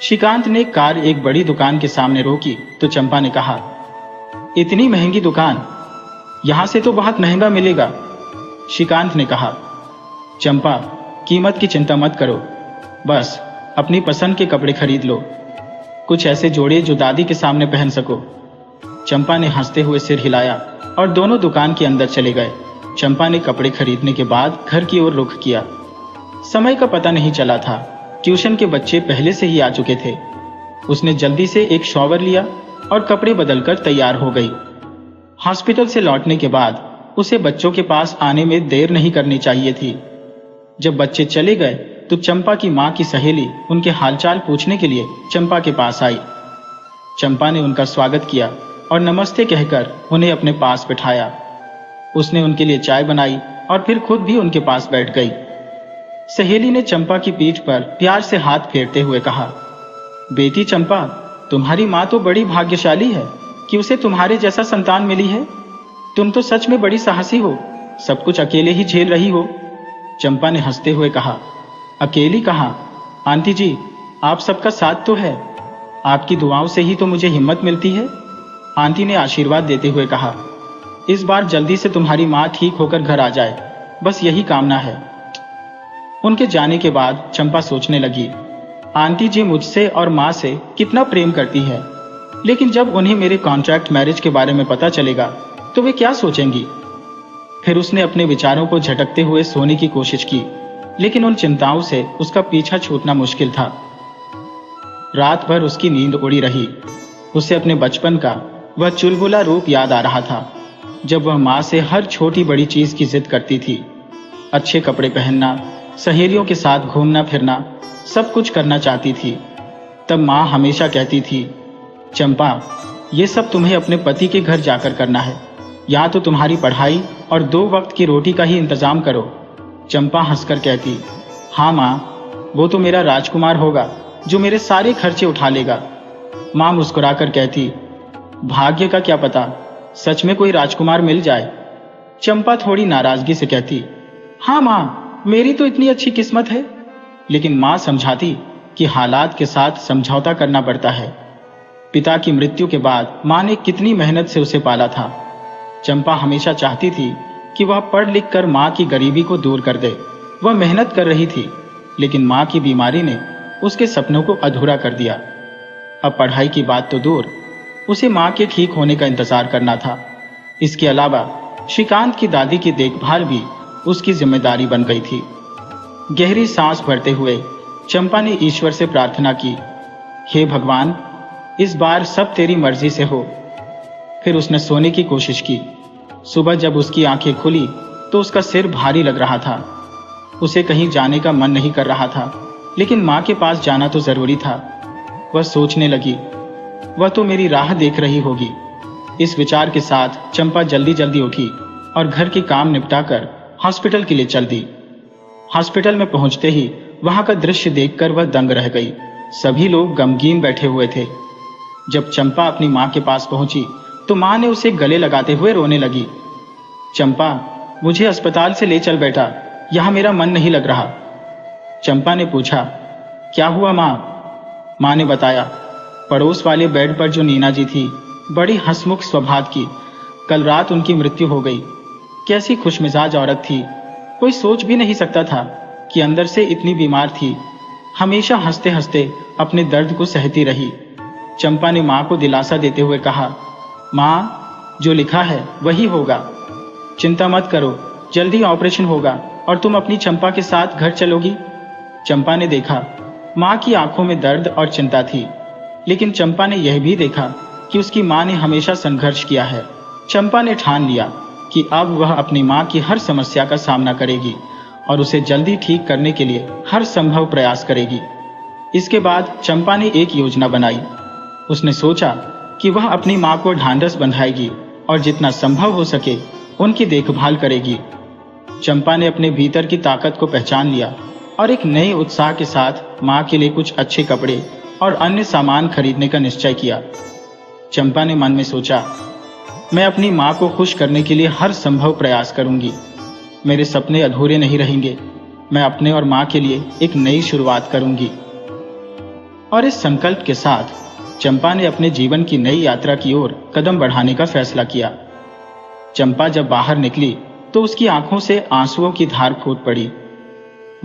श्रीकांत ने कार एक बड़ी दुकान के सामने रोकी तो चंपा ने कहा, इतनी महंगी दुकान, यहां से तो बहुत महंगा मिलेगा। श्रीकांत ने कहा, चंपा कीमत की चिंता मत करो, बस अपनी पसंद के कपड़े खरीद लो, कुछ ऐसे जोड़े जो दादी के सामने पहन सको। चंपा ने हंसते हुए सिर हिलाया और दोनों दुकान के अंदर चले गए। चंपा ने कपड़े खरीदने के बाद घर की ओर रुख किया। समय का पता नहीं चला था, ट्यूशन के बच्चे पहले से ही आ चुके थे। उसने जल्दी से एक शॉवर लिया और कपड़े बदलकर तैयार हो गई। हॉस्पिटल से लौटने के बाद उसे बच्चों के पास आने में देर नहीं करनी चाहिए थी। जब बच्चे चले गए तो चंपा की माँ की सहेली उनके हालचाल पूछने के लिए चंपा के पास आई। चंपा ने उनका स्वागत किया और नमस्ते कहकर उन्हें अपने पास बिठाया। उसने उनके लिए चाय बनाई और फिर खुद भी उनके पास बैठ गई। सहेली ने चंपा की पीठ पर प्यार से हाथ फेरते हुए कहा, बेटी चंपा तुम्हारी माँ तो बड़ी भाग्यशाली है कि उसे तुम्हारे जैसा संतान मिली है। तुम तो सच में बड़ी साहसी हो, सब कुछ अकेले ही झेल रही हो। चंपा ने हंसते हुए कहा, अकेली कहाँ, आंटी जी आप सबका साथ तो है, आपकी दुआओं से ही तो मुझे हिम्मत मिलती है। आंटी ने आशीर्वाद देते हुए कहा, इस बार जल्दी से तुम्हारी माँ ठीक होकर घर आ जाए, बस यही कामना है। उनके जाने के बाद चंपा सोचने लगी, आंटी जी मुझसे और माँ से कितना प्रेम करती है, लेकिन जब उन्हें मेरे कॉन्ट्रैक्ट मैरिज के बारे में पता चलेगा तो वे क्या सोचेंगी। फिर उसने अपने विचारों को झटकते हुए सोने की कोशिश की, लेकिन उन चिंताओं से उसका पीछा छूटना मुश्किल था। रात भर उसकी नींद उड़ी रही। उसे अपने बचपन का वह चुलबुला रूप याद आ रहा था, जब वह माँ से हर छोटी बड़ी चीज की जिद करती थी। अच्छे कपड़े पहनना, सहेलियों के साथ घूमना फिरना, सब कुछ करना चाहती थी। तब माँ हमेशा कहती थी, चंपा ये सब तुम्हें अपने पति के घर जाकर करना है, या तो तुम्हारी पढ़ाई और 2 वक्त की रोटी का ही इंतजाम करो। चंपा हंसकर कहती, हाँ माँ वो तो मेरा राजकुमार होगा जो मेरे सारे खर्चे उठा लेगा। माँ मुस्कुराकर कहती, भाग्य का क्या पता, सच में कोई राजकुमार मिल जाए। चंपा थोड़ी नाराजगी से कहती, हाँ माँ मेरी तो इतनी अच्छी किस्मत है। लेकिन माँ समझाती कि हालात के साथ समझौता करना पड़ता है। पिता की मृत्यु के बाद माँ ने कितनी मेहनत से उसे पाला था। चंपा हमेशा चाहती थी कि वह पढ़ लिख कर माँ की गरीबी को दूर कर दे। वह मेहनत कर रही थी, लेकिन माँ की बीमारी ने उसके सपनों को अधूरा कर दिया। अब पढ़ाई की बात तो दूर, उसे माँ के ठीक होने का इंतजार करना था। इसके अलावा श्रीकांत की दादी की देखभाल भी उसकी जिम्मेदारी बन गई थी। गहरी सांस भरते हुए चंपा ने ईश्वर से प्रार्थना की, हे भगवान इस बार सब तेरी मर्जी से हो। फिर उसने सोने की कोशिश की। सुबह जब उसकी आंखें खुली तो उसका सिर भारी लग रहा था। उसे कहीं जाने का मन नहीं कर रहा था, लेकिन माँ के पास जाना तो जरूरी था। वह सोचने लगी, वह तो मेरी राह देख रही होगी। इस विचार के साथ चंपा जल्दी जल्दी उठी और घर के काम निपटाकर हॉस्पिटल के लिए चल दी। हॉस्पिटल में पहुंचते ही वहां का दृश्य देखकर वह दंग रह गई। सभी लोग गमगीन बैठे हुए थे। जब चंपा अपनी माँ के पास पहुंची तो माँ ने उसे गले लगाते हुए रोने लगी। चंपा, मुझे अस्पताल से ले चल बेटा, यहाँ मेरा मन नहीं लग रहा। चंपा ने पूछा, क्या हुआ माँ? माँ ने बताया, पड़ोस वाले बेड पर जो नीना जी थी, बड़ी हंसमुख स्वभाव की, कल रात उनकी मृत्यु हो गई। कैसी खुशमिजाज औरत थी, कोई सोच भी नहीं सकता था कि अंदर से इतनी बीमार थी। हमेशा हंसते हंसते अपने दर्द को सहती रही। चंपा ने माँ को दिलासा देते हुए कहा, माँ, जो लिखा है वही होगा, चिंता मत करो, जल्दी ऑपरेशन होगा और तुम अपनी चंपा के साथ घर चलोगी। चंपा ने देखा माँ की आंखों में दर्द और चिंता थी, लेकिन चंपा ने यह भी देखा कि उसकी माँ ने हमेशा संघर्ष किया है। चंपा ने ठान लिया कि अब वह अपनी माँ की हर समस्या का सामना करेगी और उसे जल्दी ठीक करने के लिए हर संभव प्रयास करेगी। इसके बाद चंपा ने एक योजना बनाई। उसने सोचा कि वह अपनी माँ को ढांढस बंधाएगी और जितना संभव हो सके उनकी देखभाल करेगी। चंपा ने अपने भीतर की ताकत को पहचान लिया और एक नए उत्साह के साथ माँ के लिए कुछ अच्छे कपड़े और अन्य सामान खरीदने का निश्चय किया। चंपा ने मन में सोचा, मैं अपनी माँ को खुश करने के लिए हर संभव प्रयास करूंगी। मेरे सपने अधूरे नहीं रहेंगे। मैं अपने और माँ के लिए एक नई शुरुआत करूंगी। और इस संकल्प के साथ चंपा ने अपने जीवन की नई यात्रा की ओर कदम बढ़ाने का फैसला किया। चंपा जब बाहर निकली तो उसकी आंखों से आंसुओं की धार फूट पड़ी।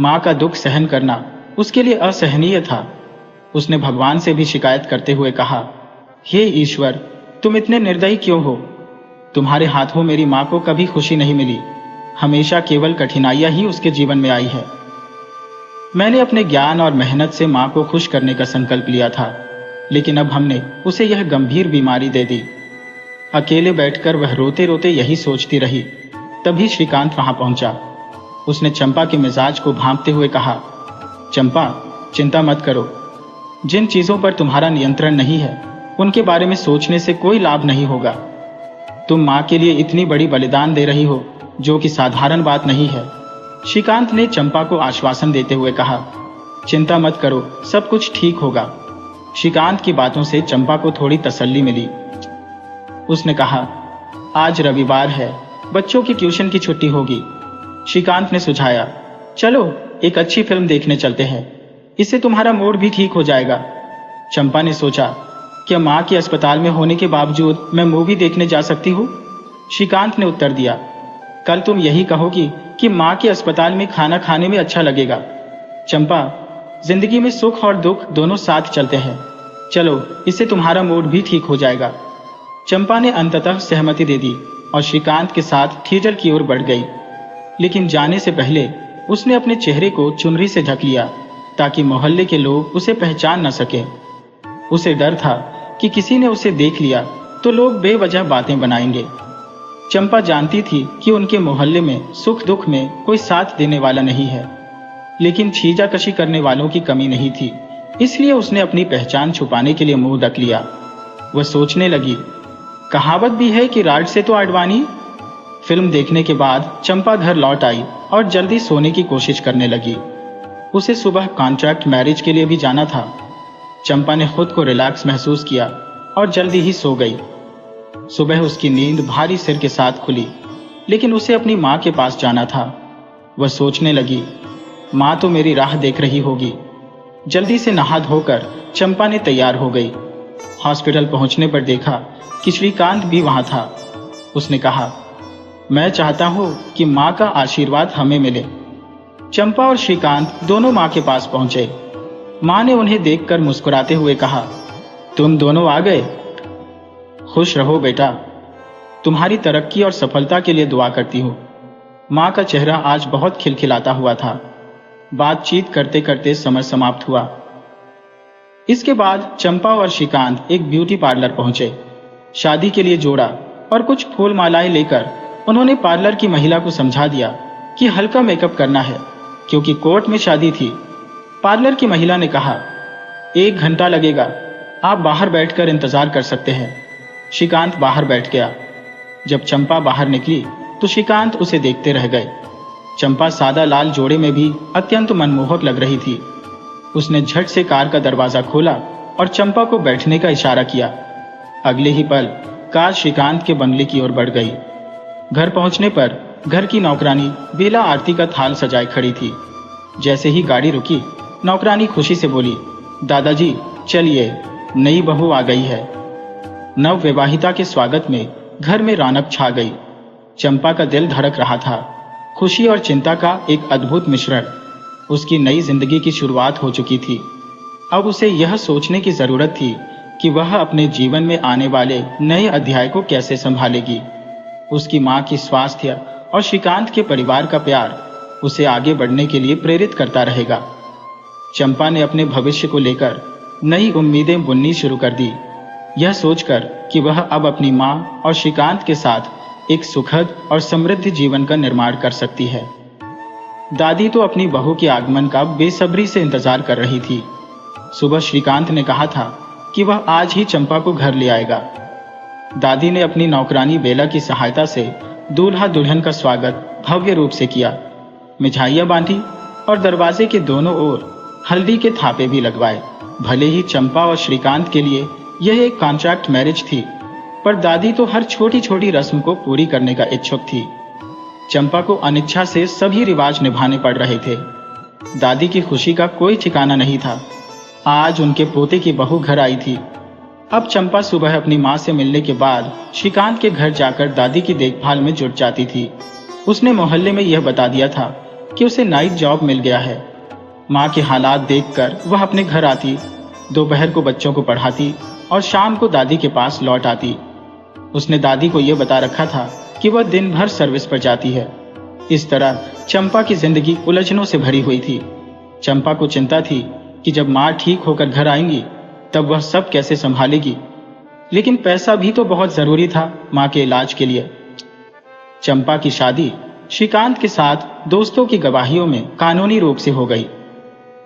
माँ का दुख सहन करना उसके लिए असहनीय था। उसने भगवान से भी शिकायत करते हुए कहा, हे ईश्वर, तुम इतने निर्दयी क्यों हो? तुम्हारे हाथों मेरी माँ को कभी खुशी नहीं मिली। हमेशा केवल कठिनाइयां ही उसके जीवन में आई है। मैंने अपने ज्ञान और मेहनत से माँ को खुश करने का संकल्प लिया था, लेकिन अब हमने उसे यह गंभीर बीमारी दे दी। अकेले बैठकर वह रोते रोते यही सोचती रही। तभी श्रीकांत वहां पहुंचा। उसने चंपा के मिजाज को भांपते हुए कहा, चंपा, चिंता मत करो। जिन चीजों पर तुम्हारा नियंत्रण नहीं है उनके बारे में सोचने से कोई लाभ नहीं होगा। तुम माँ के लिए इतनी बड़ी बलिदान दे रही हो, जो कि साधारण बात नहीं है। श्रीकांत ने चंपा को आश्वासन देते हुए कहा, चिंता मत करो, सब कुछ ठीक होगा। श्रीकांत की बातों से चंपा को थोड़ी तसल्ली मिली। उसने कहा, आज रविवार है, बच्चों की ट्यूशन की छुट्टी होगी। श्रीकांत ने सुझाया, चलो एक अच्छी फिल्म देखने चलते हैं, इससे तुम्हारा मूड भी ठीक हो जाएगा। चंपा ने सोचा, क्या माँ के अस्पताल में होने के बावजूद मैं मूवी देखने जा सकती हूँ? श्रीकांत ने उत्तर दिया, कल तुम यही कहोगी कि माँ के अस्पताल में खाना खाने में अच्छा लगेगा। चंपा, जिंदगी में सुख और दुख दोनों साथ चलते हैं। चलो, इससे तुम्हारा मूड भी ठीक हो जाएगा। चंपा ने अंततः सहमति दे दी और श्रीकांत के साथ थिएटर की ओर बढ़ गई। लेकिन जाने से पहले उसने अपने चेहरे को चुनरी से ढक लिया ताकि मोहल्ले के लोग उसे पहचान न सके। उसे डर था कि किसी ने उसे देख लिया तो लोग बेवजह बातें बनाएंगे। चंपा जानती थी कि उनके मोहल्ले में सुख दुख में कोई साथ देने वाला नहीं है, लेकिन छीजाकशी करने वालों की कमी नहीं थी। इसलिए उसने अपनी पहचान छुपाने के लिए मुंह ढक लिया। वह सोचने लगी, कहावत भी है कि राड से तो अडवाणी। फिल्म देखने के बाद चंपा घर लौट आई और जल्दी सोने की कोशिश करने लगी। उसे सुबह कॉन्ट्रैक्ट मैरिज के लिए भी जाना था। चंपा ने खुद को रिलैक्स महसूस किया और जल्दी ही सो गई। सुबह उसकी नींद भारी सिर के साथ खुली, लेकिन उसे अपनी माँ के पास जाना था। वह सोचने लगी, माँ तो मेरी राह देख रही होगी। जल्दी से नहा धोकर चंपा ने तैयार हो गई। हॉस्पिटल पहुंचने पर देखा कि श्रीकांत भी वहां था। उसने कहा, मैं चाहता हूं कि माँ का आशीर्वाद हमें मिले। चंपा और श्रीकांत दोनों माँ के पास पहुंचे। माँ ने उन्हें देखकर मुस्कुराते हुए कहा, तुम दोनों आ गए। खुश रहो बेटा, तुम्हारी तरक्की और सफलता के लिए दुआ करती हूँ। माँ का चेहरा आज बहुत खिलखिलाता हुआ था। बातचीत करते करते समय समाप्त हुआ। इसके बाद चंपा और श्रीकांत एक ब्यूटी पार्लर पहुंचे। शादी के लिए जोड़ा और कुछ फूल मालाएं लेकर उन्होंने पार्लर की महिला को समझा दिया कि हल्का मेकअप करना है, क्योंकि कोर्ट में शादी थी। पार्लर की महिला ने कहा, 1 घंटा लगेगा, आप बाहर बैठकर इंतजार कर सकते हैं। श्रीकांत बाहर बैठ गया। जब चंपा बाहर निकली तो श्रीकांत उसे देखते रह गए। चंपा सादा लाल जोड़े में भी अत्यंत मनमोहक लग रही थी। उसने झट से कार का दरवाजा खोला और चंपा को बैठने का इशारा किया। अगले ही पल कार श्रीकांत के बंगले की ओर बढ़ गई। घर पहुंचने पर घर की नौकरानी बेला आरती का थाल सजाए खड़ी थी। जैसे ही गाड़ी रुकी, नौकरानी खुशी से बोली, दादाजी चलिए, नई बहू आ गई है। नव विवाहिता के स्वागत में घर में रौनक छा गई। चंपा का दिल धड़क रहा था। खुशी और चिंता का एक अद्भुत मिश्रण। उसकी नई जिंदगी की शुरुआत हो चुकी थी। अब उसे यह सोचने की जरूरत थी कि वह अपने जीवन में आने वाले नए अध्याय को कैसे संभालेगी। उसकी मां की स्वास्थ्य और श्रीकांत के परिवार का प्यार उसे आगे बढ़ने के लिए प्रेरित करता रहेगा। चंपा ने अपने भविष्य को लेकर नई उम्मीदें बुननी शुरू कर दी, यह सोचकर कि वह अब अपनी मां और श्रीकांत के साथ एक सुखद और समृद्ध जीवन का निर्माण कर सकती है। दादी तो अपनी बहू के आगमन का बेसब्री से इंतजार कर रही थी। सुबह श्रीकांत ने कहा था कि वह आज ही चंपा को घर ले आएगा। दादी ने अपनी नौकरानी बेला की सहायता से दूल्हा दुल्हन का स्वागत भव्य रूप से किया। मिठाइयां बांधी और दरवाजे के दोनों ओर हल्दी के थापे भी लगवाए। भले ही चंपा और श्रीकांत के लिए यह एक कॉन्ट्रैक्ट मैरिज थी, पर दादी तो हर छोटी छोटी रस्म को पूरी करने का इच्छुक थी। चंपा को अनिच्छा से सभी रिवाज निभाने पड़ रहे थे। दादी की खुशी का कोई ठिकाना नहीं था। आज उनके पोते की बहू घर आई थी। अब चंपा सुबह अपनी मां से मिलने के बाद श्रीकांत के घर जाकर दादी की देखभाल में जुट जाती थी। उसने मोहल्ले में यह बता दिया था कि उसे नाइट जॉब मिल गया है। मां के हालात देखकर वह अपने घर आती, दोपहर को बच्चों को पढ़ाती और शाम को दादी के पास लौट आती। उसने दादी को यह बता रखा था कि वह दिन भर सर्विस पर जाती है। इस तरह चंपा की जिंदगी उलझनों से भरी हुई थी। चंपा को चिंता थी कि जब मां ठीक होकर घर आएंगी तब वह सब कैसे संभालेगी। लेकिन पैसा भी तो बहुत जरूरी था मां के इलाज के लिए। चंपा की शादी श्रीकांत के साथ दोस्तों की गवाहियों में कानूनी रूप से हो गई।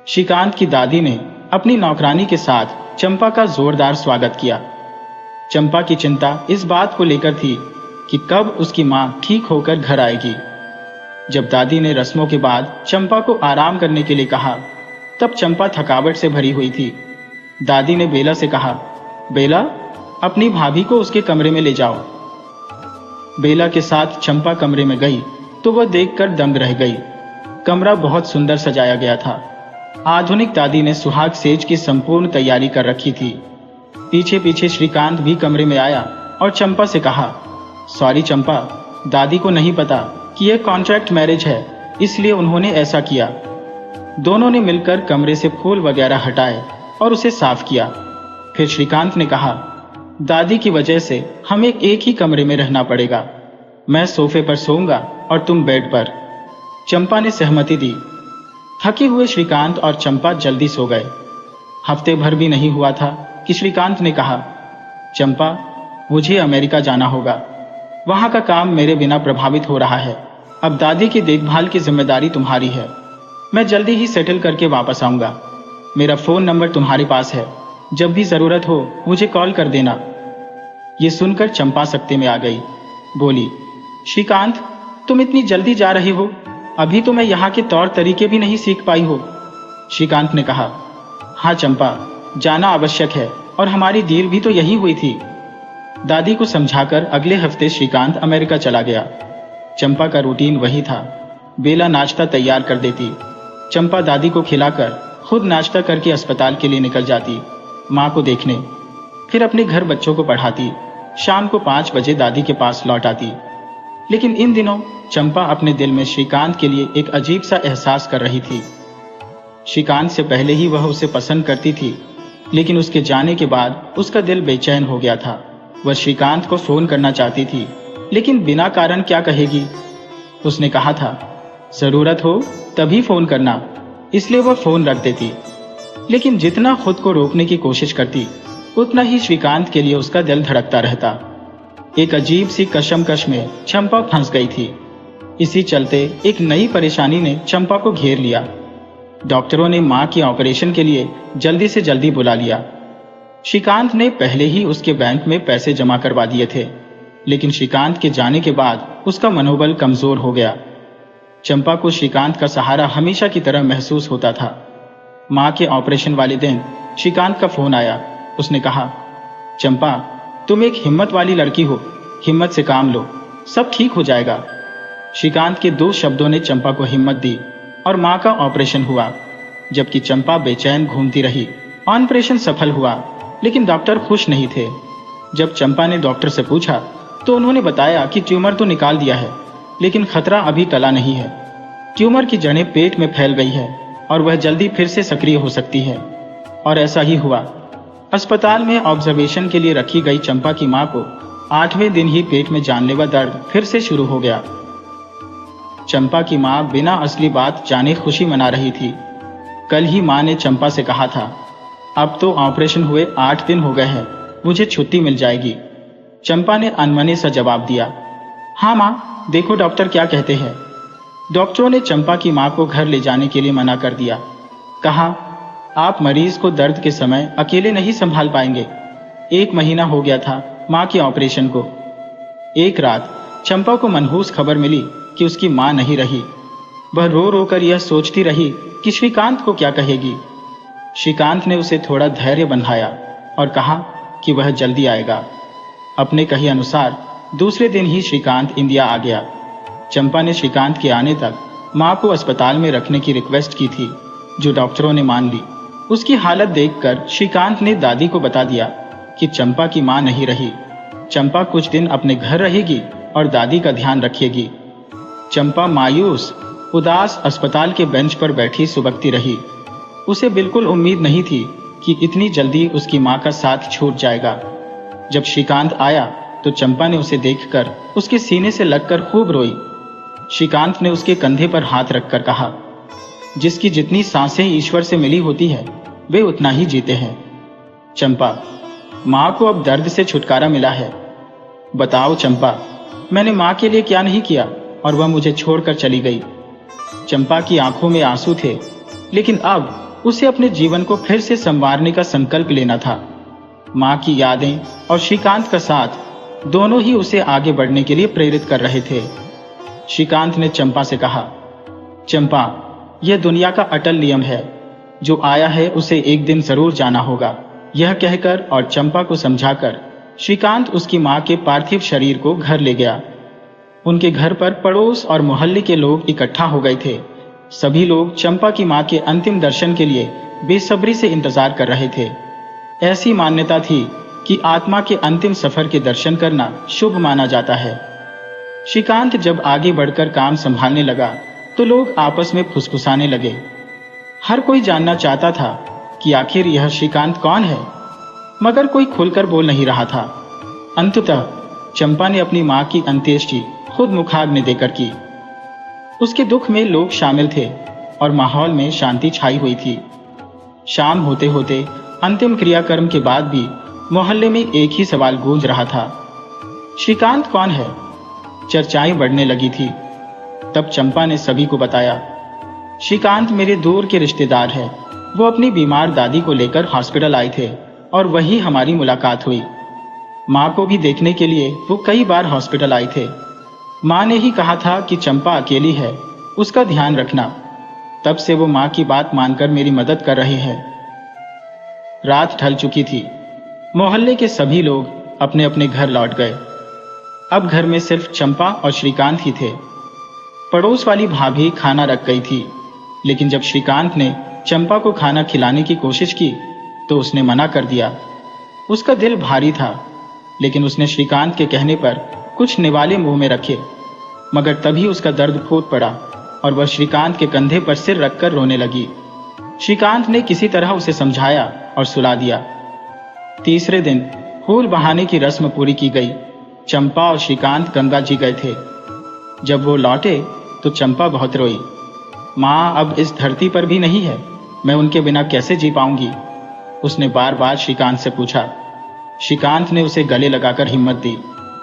श्रीकांत की दादी ने अपनी नौकरानी के साथ चंपा का जोरदार स्वागत किया। चंपा की चिंता इस बात को लेकर थी कि कब उसकी मां ठीक होकर घर आएगी। जब दादी ने रस्मों के बाद चंपा को आराम करने के लिए कहा, तब चंपा थकावट से भरी हुई थी। दादी ने बेला से कहा, बेला, अपनी भाभी को उसके कमरे में ले जाओ। बेला के साथ चंपा कमरे में गई तो वह देखकर दंग रह गई। कमरा बहुत सुंदर सजाया गया था। आधुनिक दादी ने सुहाग सेज की संपूर्ण तैयारी कर रखी थी। पीछे पीछे श्रीकांत भी कमरे में आया और चंपा से कहा, सॉरी चंपा, दादी को नहीं पता कि यह कॉन्ट्रैक्ट मैरिज है, इसलिए उन्होंने ऐसा किया। दोनों ने मिलकर कमरे से फूल वगैरह हटाए और उसे साफ किया। फिर श्रीकांत ने कहा, दादी की वजह से हमें एक ही कमरे में रहना पड़ेगा। मैं सोफे पर सोऊंगा और तुम बेड पर। चंपा ने सहमति दी। थके हुए श्रीकांत और चंपा जल्दी सो गए। हफ्ते भर भी नहीं हुआ था कि श्रीकांत ने कहा, चंपा, मुझे अमेरिका जाना होगा। वहां का काम मेरे बिना प्रभावित हो रहा है। अब दादी की देखभाल की जिम्मेदारी तुम्हारी है। मैं जल्दी ही सेटल करके वापस आऊंगा। मेरा फोन नंबर तुम्हारे पास है, जब भी जरूरत हो मुझे कॉल कर देना। ये सुनकर चंपा सकते में आ गई। बोली, श्रीकांत, तुम इतनी जल्दी जा रहे हो? अभी तो मैं यहाँ के तौर तरीके भी नहीं सीख पाई हो। श्रीकांत ने कहा, हाँ चंपा, जाना आवश्यक है और हमारी डील भी तो यही हुई थी। दादी को समझाकर अगले हफ्ते श्रीकांत अमेरिका चला गया। चंपा का रूटीन वही था। बेला नाश्ता तैयार कर देती। चंपा दादी को खिलाकर खुद नाश्ता करके अस्पताल के लिए निकल जाती, माँ को देखने। फिर अपने घर बच्चों को पढ़ाती। शाम को 5 बजे दादी के पास लौट आती। लेकिन इन दिनों चंपा अपने दिल में श्रीकांत के लिए एक अजीब सा एहसास कर रही थी। श्रीकांत से पहले ही वह उसे पसंद करती थी, लेकिन उसके जाने के बाद उसका दिल बेचैन हो गया था। वह श्रीकांत को फोन करना चाहती थी, लेकिन बिना कारण क्या कहेगी। उसने कहा था, जरूरत हो तभी फोन करना, इसलिए वह फोन रख देती। लेकिन जितना खुद को रोकने की कोशिश करती, उतना ही श्रीकांत के लिए उसका दिल धड़कता रहता। एक अजीब सी कशमकश में चंपा फंस गई थी। इसी चलते एक नई परेशानी ने चंपा को घेर लिया। डॉक्टरों ने मां के ऑपरेशन के लिए जल्दी से जल्दी बुला लिया। श्रीकांत ने पहले ही उसके बैंक में पैसे जमा करवा दिए थे, लेकिन श्रीकांत के जाने के बाद उसका मनोबल कमजोर हो गया। चंपा को श्रीकांत का सहारा हमेशा की तरह महसूस होता था। मां के ऑपरेशन वाले दिन श्रीकांत का फोन आया। उसने कहा, चंपा, तुम एक हिम्मत वाली लड़की हो, हिम्मत से काम लो, सब ठीक हो जाएगा। श्रीकांत के 2 शब्दों ने चंपा को हिम्मत दी और मां का ऑपरेशन हुआ। जबकि चंपा बेचैन घूमती रही। ऑपरेशन सफल हुआ, लेकिन डॉक्टर खुश नहीं थे। जब चंपा ने डॉक्टर से पूछा तो उन्होंने बताया कि ट्यूमर तो निकाल दिया है, लेकिन खतरा अभी टला नहीं है। ट्यूमर की जड़ें पेट में फैल गई है और वह जल्दी फिर से सक्रिय हो सकती है। और ऐसा ही हुआ। अस्पताल में ऑब्जर्वेशन के लिए रखी गई चंपा की मां को 8वें दिन ही पेट में जानलेवा दर्द फिर से शुरू हो गया। चंपा की मां बिना असली बात जाने खुशी मना रही थी। कल ही मां ने चंपा से कहा था, अब तो ऑपरेशन हुए 8 दिन हो गए हैं, मुझे छुट्टी मिल जाएगी। चंपा ने अनमने सा जवाब दिया, हाँ मां, देखो डॉक्टर क्या कहते हैं। डॉक्टरों ने चंपा की मां को घर ले जाने के लिए मना कर दिया। कहा, आप मरीज को दर्द के समय अकेले नहीं संभाल पाएंगे। 1 महीना हो गया था मां के ऑपरेशन को। एक रात चंपा को मनहूस खबर मिली कि उसकी मां नहीं रही। वह रो रो कर यह सोचती रही कि श्रीकांत को क्या कहेगी। श्रीकांत ने उसे थोड़ा धैर्य बंधाया और कहा कि वह जल्दी आएगा। अपने कहे अनुसार दूसरे दिन ही श्रीकांत इंडिया आ गया। चंपा ने श्रीकांत के आने तक मां को अस्पताल में रखने की रिक्वेस्ट की थी, जो डॉक्टरों ने मान ली। उसकी हालत देखकर श्रीकांत ने दादी को बता दिया कि चंपा की मां नहीं रही। चंपा कुछ दिन अपने घर रहेगी और दादी का ध्यान रखेगी। चंपा मायूस उदास अस्पताल के बेंच पर बैठी सुबकती रही। उसे बिल्कुल उम्मीद नहीं थी कि इतनी जल्दी उसकी मां का साथ छूट जाएगा। जब श्रीकांत आया तो चंपा ने उसे देखकर उसके सीने से लगकर खूब रोई। श्रीकांत ने उसके कंधे पर हाथ रखकर कहा, जिसकी जितनी सांसें ईश्वर से मिली होती है, वे उतना ही जीते हैं। चंपा, मां को अब दर्द से छुटकारा मिला है। बताओ चंपा, मैंने मां के लिए क्या नहीं किया और वह मुझे छोड़कर चली गई। चंपा की आंखों में आंसू थे, लेकिन अब उसे अपने जीवन को फिर से संवारने का संकल्प लेना था। मां की यादें और श्रीकांत का साथ दोनों ही उसे आगे बढ़ने के लिए प्रेरित कर रहे थे। श्रीकांत ने चंपा से कहा, चंपा, यह दुनिया का अटल नियम है, जो आया है उसे एक दिन जरूर जाना होगा। यह कहकर और चंपा को समझाकर श्रीकांत उसकी मां के पार्थिव शरीर को घर ले गया। उनके घर पर पड़ोस और मोहल्ले के लोग इकट्ठा हो गए थे। सभी लोग चंपा की मां के अंतिम दर्शन के लिए बेसब्री से इंतजार कर रहे थे। ऐसी मान्यता थी कि आत्मा के अंतिम सफर के दर्शन करना शुभ माना जाता है। श्रीकांत जब आगे बढ़कर काम संभालने लगा तो लोग आपस में फुसफुसाने लगे। हर कोई जानना चाहता था कि आखिर यह श्रीकांत कौन है, मगर कोई खुलकर बोल नहीं रहा था। अंततः चंपा ने अपनी मां की अंत्येष्टि खुद मुखाग्नि देकर की। उसके दुख में लोग शामिल थे और माहौल में शांति छाई हुई थी। शाम होते होते अंतिम क्रियाकर्म के बाद भी मोहल्ले में एक ही सवाल गूंज रहा था, श्रीकांत कौन है? चर्चाएं बढ़ने लगी थी। तब चंपा ने सभी को बताया, श्रीकांत मेरे दूर के रिश्तेदार हैं। वो अपनी बीमार दादी को लेकर हॉस्पिटल आए थे और वहीं हमारी मुलाकात हुई। मां को भी देखने के लिए वो कई बार हॉस्पिटल आए थे। मां ने ही कहा था कि चंपा अकेली है, उसका ध्यान रखना। तब से वो मां की बात मानकर मेरी मदद कर रहे हैं। रात ढल चुकी थी। मोहल्ले के सभी लोग अपने अपने घर लौट गए। अब घर में सिर्फ चंपा और श्रीकांत ही थे। पड़ोस वाली भाभी खाना रख गई थी, लेकिन जब श्रीकांत ने चंपा को खाना खिलाने की कोशिश की तो उसने मना कर दिया। उसका दिल भारी था, लेकिन उसने श्रीकांत के कहने पर कुछ निवाले मुंह में रखे, मगर तभी उसका दर्द फूट पड़ा और वह श्रीकांत के कंधे पर सिर रखकर रोने लगी। श्रीकांत ने किसी तरह उसे समझाया और सुला दिया। तीसरे दिन फूल बहाने की रस्म पूरी की गई। चंपा और श्रीकांत गंगा जी गए थे। जब वो लौटे तो चंपा बहुत रोई। माँ अब इस धरती पर भी नहीं है, मैं उनके बिना कैसे जी पाऊंगी? उसने बार बार श्रीकांत से पूछा। श्रीकांत ने उसे गले लगाकर हिम्मत दी।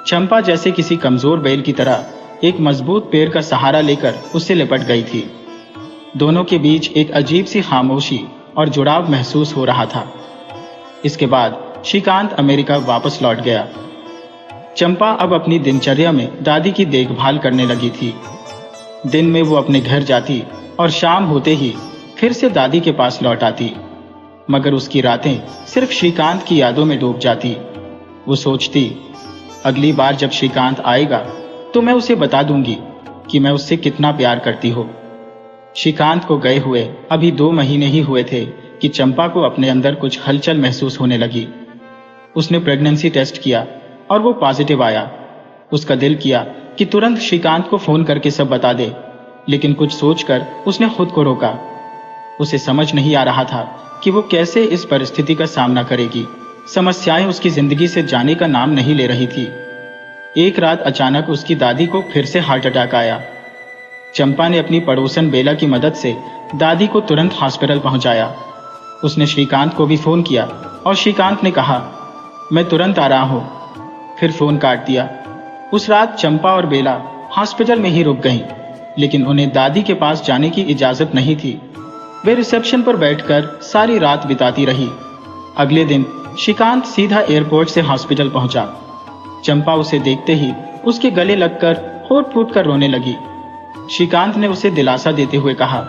चंपा जैसे किसी कमजोर बैल की तरह एक मजबूत पेड़ का सहारा लेकर उससे लिपट गई थी। दोनों के बीच एक अजीब सी खामोशी और जुड़ाव महसूस हो रहा था। इसके बाद श्रीकांत अमेरिका वापस लौट गया। चंपा अब अपनी दिनचर्या में दादी की देखभाल करने लगी थी। दिन में वो अपने घर जाती और शाम होते ही फिर से दादी के पास लौट आती। मगर उसकी रातें सिर्फ श्रीकांत की यादों में डूब जाती। वो सोचती, अगली बार जब श्रीकांत आएगा तो मैं उसे बता दूंगी कि मैं उससे कितना प्यार करती हूँ। श्रीकांत को गए हुए अभी 2 महीने ही हुए थे कि चंपा को अपने अंदर कुछ हलचल महसूस होने लगी। उसने प्रेगनेंसी टेस्ट किया और वो पॉजिटिव आया। उसका दिल किया कि तुरंत श्रीकांत को फोन करके सब बता दे, लेकिन कुछ सोचकर उसने खुद को रोका। उसे समझ नहीं आ रहा था कि वो कैसे इस परिस्थिति का सामना करेगी। समस्याएं उसकी जिंदगी से जाने का नाम नहीं ले रही थी। एक रात अचानक उसकी दादी को फिर से हार्ट अटैक आया। चंपा ने अपनी पड़ोसन बेला की मदद से दादी को तुरंत हॉस्पिटल पहुंचाया। उसने श्रीकांत को भी फोन किया और श्रीकांत ने कहा, मैं तुरंत आ रहा हूं, फिर फोन काट दिया। उस रात चंपा और बेला हॉस्पिटल में ही रुक गईं, लेकिन उन्हें दादी के पास जाने की इजाजत नहीं थी। वे रिसेप्शन पर बैठकर सारी रात बिताती रही। अगले दिन श्रीकांत सीधा एयरपोर्ट से हॉस्पिटल पहुंचा। चंपा उसे देखते ही उसके गले लगकर होठ फूट कर रोने लगी। श्रीकांत ने उसे दिलासा देते हुए कहा,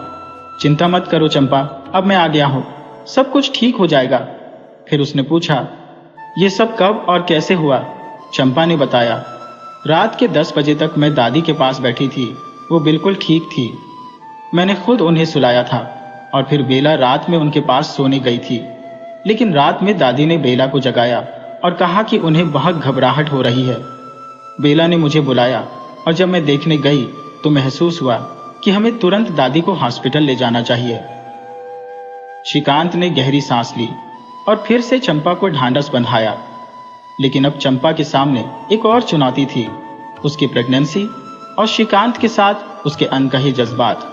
चिंता मत करो चंपा, अब मैं आ गया हूं, सब कुछ ठीक हो जाएगा। फिर उसने पूछा, ये सब कब और कैसे हुआ? चंपा ने बताया, रात के 10 बजे तक मैं दादी के पास बैठी थी, वो बिल्कुल ठीक थी। मैंने खुद उन्हें सुलाया था और फिर बेला रात में उनके पास सोने गई थी। लेकिन रात में दादी ने बेला को जगाया और कहा कि उन्हें बहुत घबराहट हो रही है। बेला ने मुझे बुलाया और जब मैं देखने गई तो महसूस हुआ कि हमें तुरंत दादी को हॉस्पिटल ले जाना चाहिए। श्रीकांत ने गहरी सांस ली और फिर से चंपा को ढांढस बंधाया। लेकिन अब चंपा के सामने एक और चुनौती थी, उसकी प्रेगनेंसी और श्रीकांत के साथ उसके अनकहे जज्बात।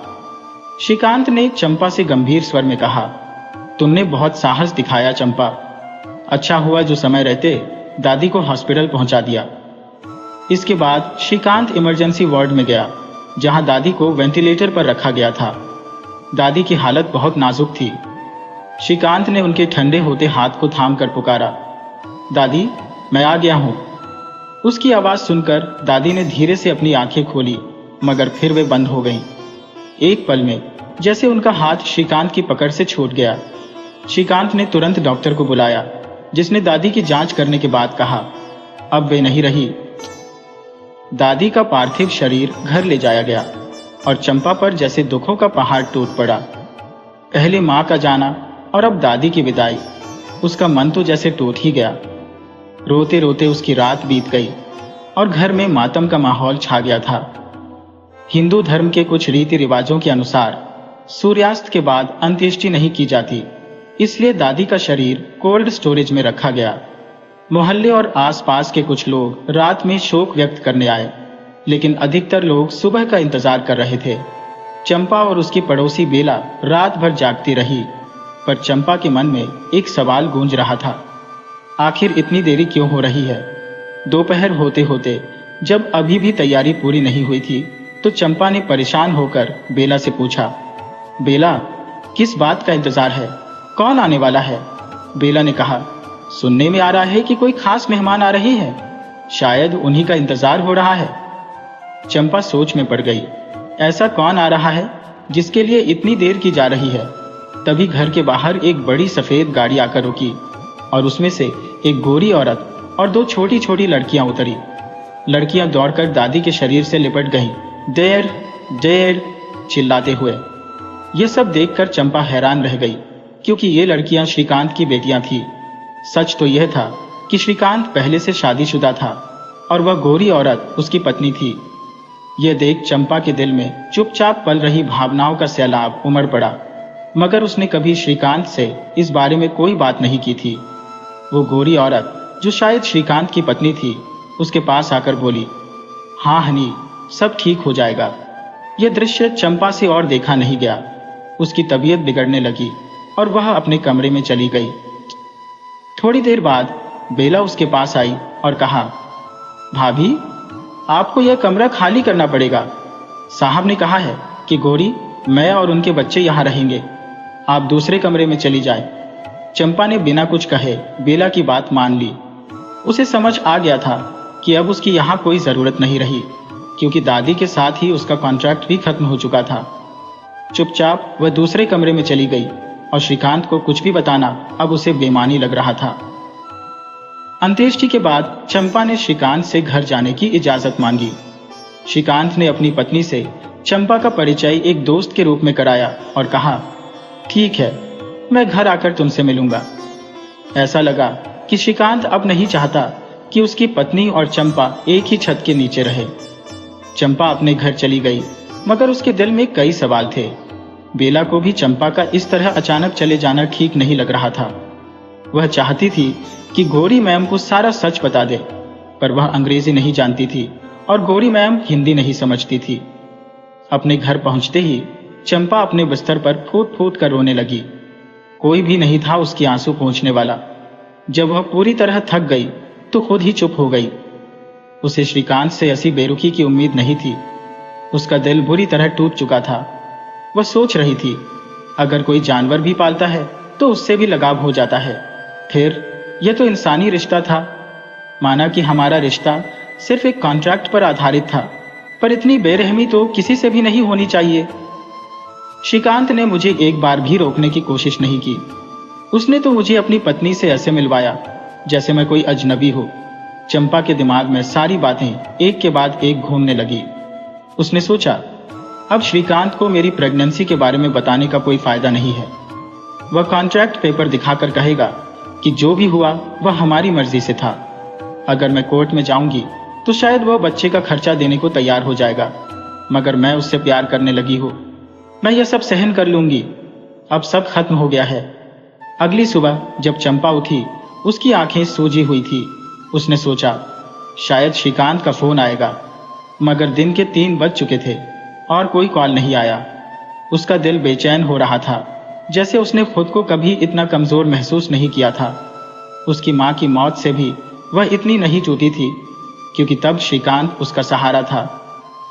श्रीकांत ने चंपा से गंभीर स्वर में कहा, तुमने बहुत साहस दिखाया चंपा, अच्छा हुआ जो समय रहते दादी को हॉस्पिटल पहुंचा दिया। इसके बाद श्रीकांत इमरजेंसी वार्ड में गया, जहां दादी को वेंटिलेटर पर रखा गया था। दादी की हालत बहुत नाजुक थी। श्रीकांत ने उनके ठंडे होते हाथ को थामकर पुकारा, दादी मैं आ गया हूं। उसकी आवाज सुनकर दादी ने धीरे से अपनी आंखें खोली, मगर फिर वे बंद हो गईं। एक पल में जैसे उनका हाथ श्रीकांत की पकड़ से छूट गया। श्रीकांत ने तुरंत डॉक्टर को बुलाया, जिसने दादी की जांच करने के बाद कहा, अब वे नहीं रही। दादी का पार्थिव शरीर घर ले जाया गया और चंपा पर जैसे दुखों का पहाड़ टूट पड़ा। पहले मां का जाना और अब दादी की विदाई, उसका मन तो जैसे टूट ही गया। रोते रोते उसकी रात बीत गई और घर में मातम का माहौल छा गया था। हिंदू धर्म के कुछ रीति रिवाजों के अनुसार सूर्यास्त के बाद अंत्येष्टि नहीं की जाती, इसलिए दादी का शरीर कोल्ड स्टोरेज में रखा गया। मोहल्ले और आसपास के कुछ लोग रात में शोक व्यक्त करने आए, लेकिन अधिकतर लोग सुबह का इंतजार कर रहे थे। चंपा और उसकी पड़ोसी बेला रात भर जागती रही, पर चंपा के मन में एक सवाल गूंज रहा था, आखिर इतनी देरी क्यों हो रही है? दोपहर होते होते जब अभी भी तैयारी पूरी नहीं हुई थी, तो चंपा ने परेशान होकर बेला से पूछा, बेला किस बात का इंतजार है, कौन आने वाला है? बेला ने कहा, सुनने में आ रहा है कि कोई खास मेहमान आ रहे हैं, शायद उन्हीं का इंतजार हो रहा है। चंपा सोच में पड़ गई, ऐसा कौन आ रहा है जिसके लिए इतनी देर की जा रही है? तभी घर के बाहर एक बड़ी सफेद गाड़ी आकर रुकी और उसमें से एक गोरी औरत और 2 छोटी छोटी लड़कियां उतरी। लड़कियां दौड़कर दादी के शरीर से लिपट गईं, डेड डेड चिल्लाते हुए। यह सब देखकर चंपा हैरान रह गई, क्योंकि ये लड़कियां श्रीकांत की बेटियां थीं। सच तो यह था कि श्रीकांत पहले से शादीशुदा था और वह गोरी औरत उसकी पत्नी थी। यह देख चंपा के दिल में चुपचाप पल रही भावनाओं का सैलाब उमड़ पड़ा, मगर उसने कभी श्रीकांत से इस बारे में कोई बात नहीं की थी। वो गोरी औरत, जो शायद श्रीकांत की पत्नी थी, उसके पास आकर बोली, हाँ हनी, सब ठीक हो जाएगा। यह दृश्य चंपा से और देखा नहीं गया। उसकी तबीयत बिगड़ने लगी और वह अपने कमरे में चली गई। थोड़ी देर बाद बेला उसके पास आई और कहा, भाभी आपको यह कमरा खाली करना पड़ेगा। साहब ने कहा है कि गौरी, मैं और उनके बच्चे यहाँ रहेंगे, आप दूसरे कमरे में चली जाएं। चंपा ने बिना कुछ कहे बेला की बात मान ली। उसे समझ आ गया था कि अब उसकी यहाँ कोई जरूरत नहीं रही, क्योंकि दादी के साथ ही उसका कॉन्ट्रैक्ट भी खत्म हो चुका था। चुपचाप वह दूसरे कमरे में चली गई और श्रीकांत को कुछ भी बताना अब उसे बेमानी लग रहा था। अंत्येष्टि के बाद चंपा ने श्रीकांत से घर जाने की इजाजत मांगी। श्रीकांत ने अपनी पत्नी से चंपा का परिचय एक दोस्त के रूप में कराया और कहा, ठीक है, मैं घर आकर तुमसे मिलूंगा। ऐसा लगा कि श्रीकांत अब नहीं चाहता कि उसकी पत्नी और चंपा एक ही छत के नीचे रहे। चंपा अपने घर चली गई, मगर उसके दिल में कई सवाल थे। बेला को भी चंपा का इस तरह अचानक चले जाना ठीक नहीं लग रहा था। वह चाहती थी कि गौरी मैम को सारा सच बता दे, पर वह अंग्रेजी नहीं जानती थी और गौरी मैम हिंदी नहीं समझती थी। अपने घर पहुंचते ही चंपा अपने बिस्तर पर फूट फूट कर रोने लगी। कोई भी नहीं था उसकी आंसू पोंछने वाला। जब वह पूरी तरह थक गई तो खुद ही चुप हो गई। उसे श्रीकांत से ऐसी बेरुखी की उम्मीद नहीं थी। उसका दिल बुरी तरह टूट चुका था। वह सोच रही थी, अगर कोई जानवर भी पालता है तो उससे भी लगाव हो जाता है। फिर यह तो इंसानी रिश्ता था। माना कि हमारा रिश्ता सिर्फ एक कॉन्ट्रैक्ट पर आधारित था, पर इतनी बेरहमी तो किसी से भी नहीं होनी चाहिए। श्रीकांत ने मुझे एक बार भी रोकने की कोशिश नहीं की। उसने तो मुझे अपनी पत्नी से ऐसे मिलवाया जैसे मैं कोई अजनबी हो। चंपा के दिमाग में सारी बातें एक के बाद एक घूमने लगी। उसने सोचा, अब श्रीकांत को मेरी प्रेगनेंसी के बारे में बताने का कोई फायदा नहीं है। वह कॉन्ट्रैक्ट पेपर दिखाकर कहेगा कि जो भी हुआ वह हमारी मर्जी से था। अगर मैं कोर्ट में जाऊंगी तो शायद वह बच्चे का खर्चा देने को तैयार हो जाएगा, मगर मैं उससे प्यार करने लगी हूं। मैं यह सब सहन कर लूंगी। अब सब खत्म हो गया है। अगली सुबह जब चंपा उठी, उसकी आंखें सूजी हुई थी। उसने सोचा, शायद श्रीकांत का फोन आएगा, मगर दिन के 3 बज चुके थे और कोई कॉल नहीं आया। उसका दिल बेचैन हो रहा था, जैसे उसने खुद को कभी इतना कमजोर महसूस नहीं किया था। उसकी मां की मौत से भी वह इतनी नहीं टूटी थी, क्योंकि तब श्रीकांत उसका सहारा था।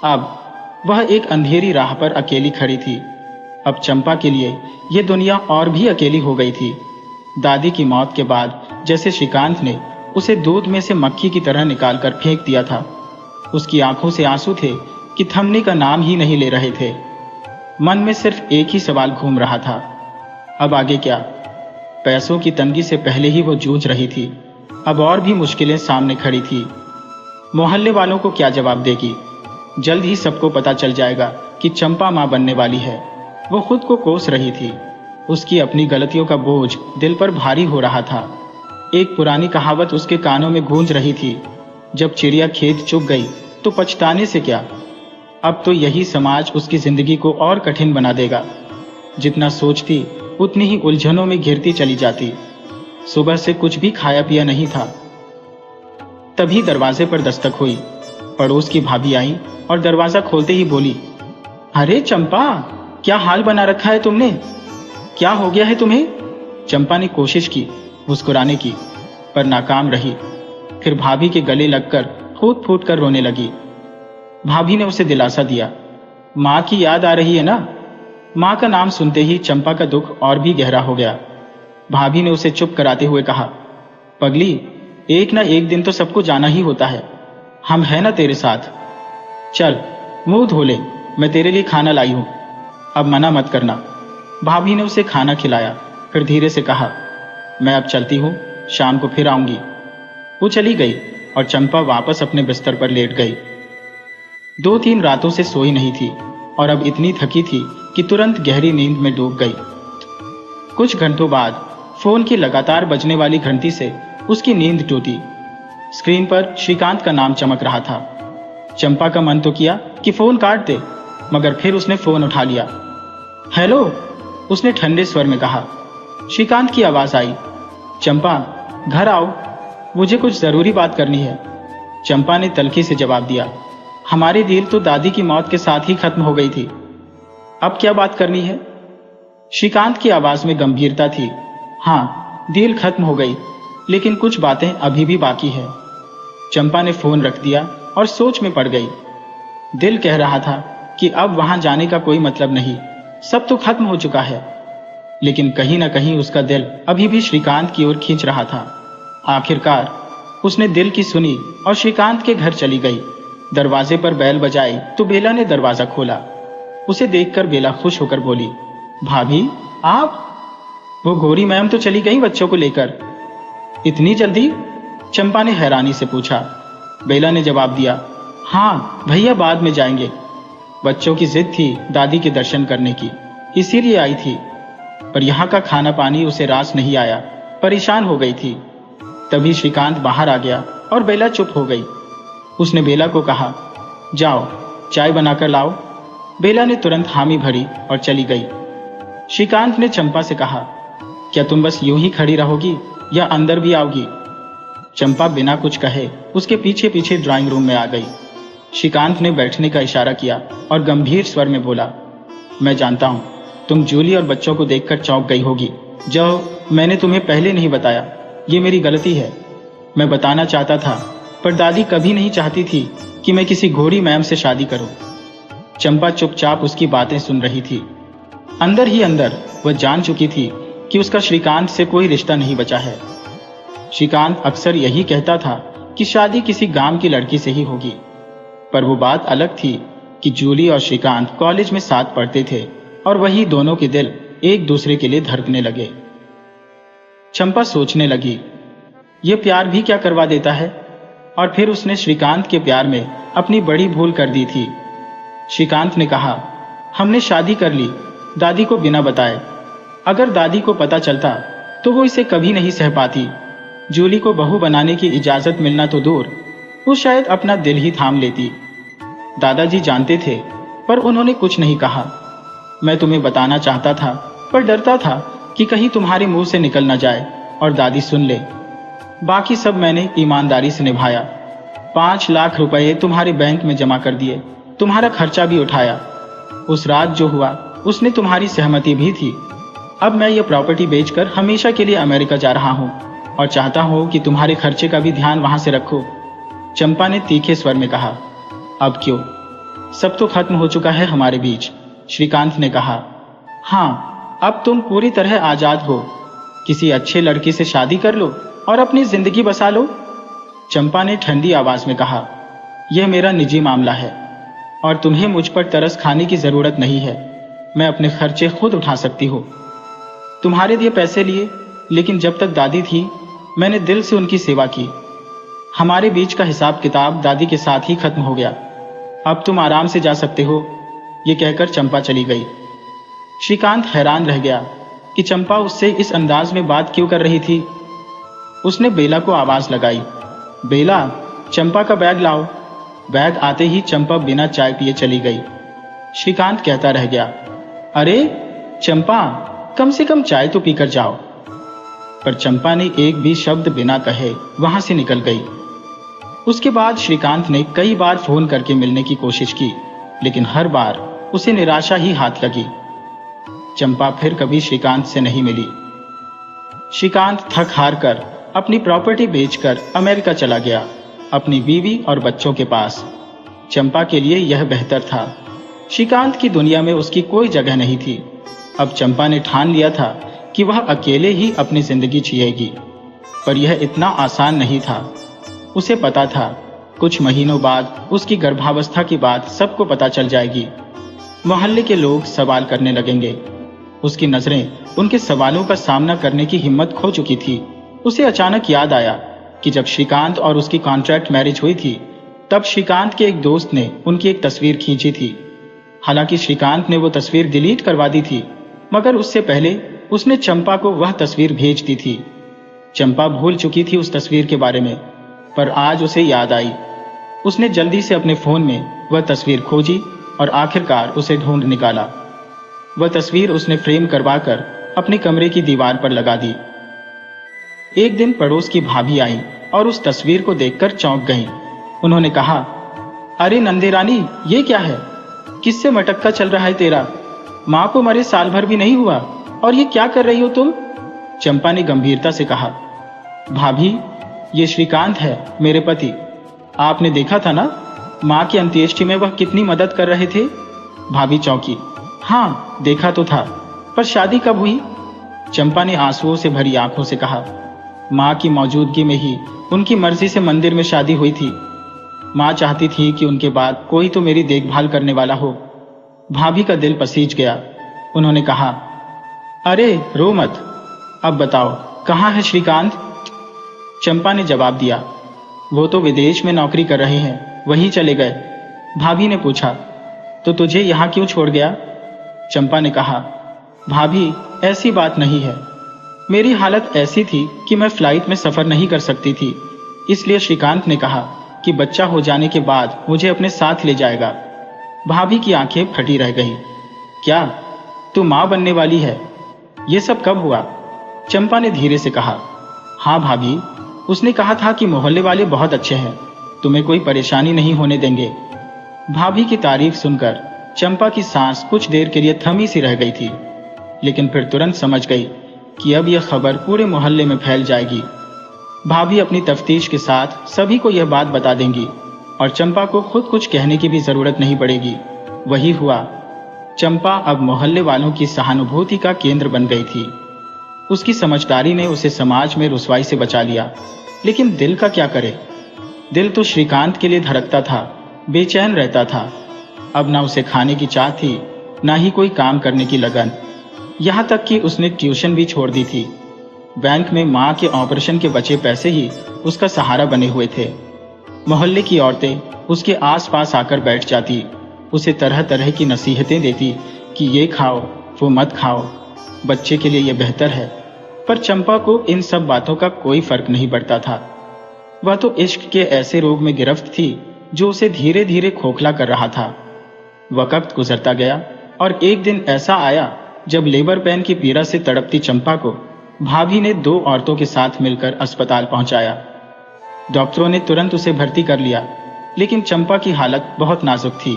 अब वह एक अंधेरी राह पर अकेली खड़ी थी। अब चंपा के लिए यह दुनिया और भी अकेली हो गई थी। दादी की मौत के बाद जैसे श्रीकांत ने उसे दूध में से मक्खी की तरह निकालकर फेंक दिया था। उसकी आंखों से आंसू थे कि थमने का नाम ही नहीं ले रहे थे। मन में सिर्फ एक ही सवाल घूम रहा था, अब आगे क्या? पैसों की तंगी से पहले ही वो जूझ रही थी, अब और भी मुश्किलें सामने खड़ी थी। मोहल्ले वालों को क्या जवाब देगी? जल्द ही सबको पता चल जाएगा कि चंपा मां बनने वाली है। वो खुद को कोस रही थी। उसकी अपनी गलतियों का बोझ दिल पर भारी हो रहा था। एक पुरानी कहावत उसके कानों में गूंज रही थी, जब चिड़िया खेत चुग गई तो पछताने से क्या। अब तो यही समाज उसकी जिंदगी को और कठिन बना देगा। जितना सोचती उतनी ही उलझनों में घिरती चली जाती। सुबह से कुछ भी खाया पिया नहीं था। तभी दरवाजे पर दस्तक हुई। पड़ोस की भाभी आई और दरवाजा खोलते ही बोली, अरे चंपा, क्या हाल बना रखा है तुमने? क्या हो गया है तुम्हें? चंपा ने कोशिश की मुस्कुराने की, पर नाकाम रही। फिर भाभी के गले लगकर फूट फूट कर रोने लगी। भाभी ने उसे दिलासा दिया, माँ की याद आ रही है ना? माँ का नाम सुनते ही चंपा का दुख और भी गहरा हो गया। भाभी ने उसे चुप कराते हुए कहा, पगली, एक ना एक दिन तो सबको जाना ही होता है। हम हैं ना तेरे साथ। चल मुंह धो ले, मैं तेरे लिए खाना लाई हूं, अब मना मत करना। भाभी ने उसे खाना खिलाया, फिर धीरे से कहा, मैं अब चलती हूं, शाम को फिर आऊंगी। वो चली गई और चंपा वापस अपने बिस्तर पर लेट गई। 2-3 रातों से सोई नहीं थी और अब इतनी थकी थी कि तुरंत गहरी नींद में डूब गई। कुछ घंटों बाद फोन की लगातार बजने वाली घंटी से उसकी नींद टूटी। स्क्रीन पर श्रीकांत का नाम चमक रहा था। चंपा का मन तो किया कि फोन काट दे, मगर फिर उसने फोन उठा लिया। हेलो, उसने ठंडे स्वर में कहा। श्रीकांत की आवाज आई, चंपा घर आओ, मुझे कुछ जरूरी बात करनी है। चंपा ने तल्खी से जवाब दिया, हमारी डील तो दादी की मौत के साथ ही खत्म हो गई थी, अब क्या बात करनी है? श्रीकांत की आवाज में गंभीरता थी। हाँ, डील खत्म हो गई, लेकिन कुछ बातें अभी भी बाकी है। चंपा ने फोन रख दिया और सोच में पड़ गई। दिल कह रहा था कि अब वहां जाने का कोई मतलब नहीं, सब तो खत्म हो चुका है, लेकिन कहीं ना कहीं उसका दिल अभी भी श्रीकांत की ओर खींच रहा था। आखिरकार उसने दिल की सुनी और श्रीकांत के घर चली गई। दरवाजे पर बैल बजाई तो बेला ने दरवाजा खोला। उसे देखकर बेला खुश होकर बोली, भाभी आप? वो गौरी मैम तो चली गई बच्चों को लेकर। इतनी जल्दी? चंपा ने हैरानी से पूछा। बेला ने जवाब दिया, हाँ भैया बाद में जाएंगे। बच्चों की जिद थी दादी के दर्शन करने की, इसीलिए आई थी। पर यहाँ का खाना पानी उसे रास नहीं आया, परेशान हो गई थी। तभी श्रीकांत बाहर आ गया और बेला चुप हो गई। उसने बेला को कहा, जाओ चाय बनाकर लाओ। बेला ने तुरंत हामी भरी और चली गई। श्रीकांत ने चंपा से कहा, क्या तुम बस यूं ही खड़ी रहोगी या अंदर भी आओगी? चंपा बिना कुछ कहे उसके पीछे पीछे ड्राइंग रूम में आ गई। श्रीकांत ने बैठने का इशारा किया और गंभीर स्वर में बोला, मैं जानता हूं तुम जूली और बच्चों को देखकर चौंक गई होगी। जो मैंने तुम्हें पहले नहीं बताया, ये मेरी गलती है। मैं बताना चाहता था, पर दादी कभी नहीं चाहती थी कि मैं किसी घोड़ी मैम से शादी करूं। चंपा चुपचाप उसकी बातें सुन रही थी। अंदर ही अंदर वह जान चुकी थी कि उसका श्रीकांत से कोई रिश्ता नहीं बचा है। श्रीकांत अक्सर यही कहता था कि शादी किसी गांव की लड़की से ही होगी, पर वो बात अलग थी कि जूली और श्रीकांत कॉलेज में साथ पढ़ते थे और वही दोनों के दिल एक दूसरे के लिए धड़कने लगे। चंपा सोचने लगी, ये प्यार भी क्या करवा देता है। और फिर उसने श्रीकांत के प्यार में अपनी बड़ी भूल कर दी थी। श्रीकांत ने कहा, हमने शादी कर ली दादी को बिना बताए। अगर दादी को पता चलता तो वो इसे कभी नहीं सह पाती। जूली को बहू बनाने की इजाजत मिलना तो दूर, वो शायद अपना दिल ही थाम लेती। दादाजी जानते थे, पर उन्होंने कुछ नहीं कहा। मैं तुम्हें बताना चाहता था, पर डरता था कि कहीं तुम्हारे मुंह से निकल न जाए और दादी सुन ले। बाकी सब मैंने ईमानदारी से निभाया। 5 लाख रुपए तुम्हारे बैंक में जमा कर दिए, तुम्हारा खर्चा भी उठाया। उस रात जो हुआ उसने तुम्हारी सहमति भी थी। अब मैं ये प्रॉपर्टी बेचकर हमेशा के लिए अमेरिका जा रहा हूँ और चाहता हूँ कि तुम्हारे खर्चे का भी ध्यान वहां से रखो। चंपा ने तीखे स्वर में कहा, अब क्यों? सब तो खत्म हो चुका है हमारे बीच। श्रीकांत ने कहा, हाँ अब तुम पूरी तरह आजाद हो। किसी अच्छे लड़के से शादी कर लो और अपनी जिंदगी बसा लो। चंपा ने ठंडी आवाज में कहा, यह मेरा निजी मामला है और तुम्हें मुझ पर तरस खाने की जरूरत नहीं है। मैं अपने खर्चे खुद उठा सकती हूँ। तुम्हारे लिए पैसे लिए, लेकिन जब तक दादी थी मैंने दिल से उनकी सेवा की। हमारे बीच का हिसाब किताब दादी के साथ ही खत्म हो गया। अब तुम आराम से जा सकते हो। ये कहकर चंपा चली गई। श्रीकांत हैरान रह गया कि चंपा उससे इस अंदाज में बात क्यों कर रही थी। उसने बेला को आवाज लगाई, बेला चंपा का बैग लाओ। बैग आते ही चंपा बिना चाय पिए चली गई। श्रीकांत कहता रह गया, अरे चंपा कम से कम चाय तो पीकर जाओ। पर चंपा ने एक भी शब्द बिना कहे वहां से निकल गई। उसके बाद श्रीकांत ने कई बार फोन करके मिलने की कोशिश की, लेकिन हर बार उसे निराशा ही हाथ लगी। चंपा फिर कभी श्रीकांत से नहीं मिली। श्रीकांत थक हार कर अपनी प्रॉपर्टी बेचकर अमेरिका चला गया, अपनी बीवी और बच्चों के पास। चंपा के लिए यह बेहतर था। श्रीकांत की दुनिया में उसकी कोई जगह नहीं थी। अब चंपा ने ठान लिया था कि वह अकेले ही अपनी जिंदगी जिएगी, पर यह इतना आसान नहीं था। उसे पता था कुछ महीनों बाद उसकी गर्भावस्था की बात सबको पता चल जाएगी। मोहल्ले के लोग सवाल करने लगेंगे। उसकी नजरें उनके सवालों का सामना करने की हिम्मत खो चुकी थी। उसे अचानक याद आया कि जब श्रीकांत और उसकी कॉन्ट्रैक्ट मैरिज हुई थी, तब श्रीकांत के एक दोस्त ने उनकी एक तस्वीर खींची थी। हालांकि श्रीकांत ने वो तस्वीर डिलीट करवा दी थी, मगर उससे पहले उसने चंपा को वह तस्वीर भेज दी थी। चंपा भूल चुकी थी उस तस्वीर के बारे में, पर आज उसे याद आई। उसने जल्दी से अपने फोन में वह तस्वीर खोजी और आखिरकार उसे ढूंढ निकाला। वह तस्वीर उसने फ्रेम करवाकर अपने कमरे की दीवार पर लगा दी। एक दिन पड़ोस की भाभी आई और उस तस्वीर को देखकर चौंक गईं। उन्होंने कहा, अरे नंदे रानी, ये क्या है? किससे मटक्का चल रहा है तेरा? माँ को मरे साल भर भी नहीं हुआ और ये क्या कर रही हो तुम? चंपा ने गंभीरता से कहा, भाभी ये श्रीकांत है, मेरे पति। आपने देखा था ना, माँ की अंत्येष्टि में वह कितनी मदद कर रहे थे। भाभी चौंकी। हाँ देखा तो था, पर शादी कब हुई? चंपा ने आंसुओं से भरी आंखों से कहा, माँ की मौजूदगी में ही उनकी मर्जी से मंदिर में शादी हुई थी। माँ चाहती थी कि उनके बाद कोई तो मेरी देखभाल करने वाला हो। भाभी का दिल पसीज गया। उन्होंने कहा, अरे रो मत, अब बताओ कहाँ है श्रीकांत? चंपा ने जवाब दिया, वो तो विदेश में नौकरी कर रहे हैं, वहीं चले गए। भाभी ने पूछा, तो तुझे यहाँ क्यों छोड़ गया? चंपा ने कहा, भाभी ऐसी बात नहीं है, मेरी हालत ऐसी थी कि मैं फ्लाइट में सफर नहीं कर सकती थी, इसलिए श्रीकांत ने कहा कि बच्चा हो जाने के बाद मुझे अपने साथ ले जाएगा। भाभी की आंखें फटी रह गई। क्या तू मां बनने वाली है? ये सब कब हुआ? चंपा ने धीरे से कहा, हाँ भाभी, उसने कहा था कि मोहल्ले वाले बहुत अच्छे हैं, तुम्हें कोई परेशानी नहीं होने देंगे। भाभी की तारीफ सुनकर चंपा की सांस कुछ देर के लिए थमी सी रह गई थी, लेकिन फिर तुरंत समझ गई कि अब यह खबर पूरे मोहल्ले में फैल जाएगी। भाभी अपनी तफ्तीश के साथ सभी को यह बात बता देंगी और चंपा को खुद कुछ कहने की भी जरूरत नहीं पड़ेगी। वही हुआ। चंपा अब मोहल्ले वालों की सहानुभूति का केंद्र बन गई थी। उसकी समझदारी ने उसे समाज में रुसवाई से बचा लिया, लेकिन दिल का क्या करे? दिल तो श्रीकांत के लिए धड़कता था, बेचैन रहता था। अब ना उसे खाने की चाह थी, ना ही कोई काम करने की लगन। यहाँ तक कि उसने ट्यूशन भी छोड़ दी थी। बैंक में माँ के ऑपरेशन के बचे पैसे ही उसका सहारा बने हुए थे। मोहल्ले की औरतें उसके आसपास आकर बैठ जाती, उसे तरह तरह की नसीहतें देती कि ये खाओ, वो मत खाओ, बच्चे के लिए ये बेहतर है। पर चंपा को इन सब बातों का कोई फर्क नहीं पड़ता था। वह तो इश्क के ऐसे रोग में गिरफ्त थी जो उसे धीरे धीरे खोखला कर रहा था। वक्त गुजरता गया और एक दिन ऐसा आया जब लेबर पेन की पीड़ा से तड़पती चंपा को भाभी ने 2 औरतों के साथ मिलकर अस्पताल पहुंचाया। डॉक्टरों ने तुरंत उसे भर्ती कर लिया, लेकिन चंपा की हालत बहुत नाजुक थी।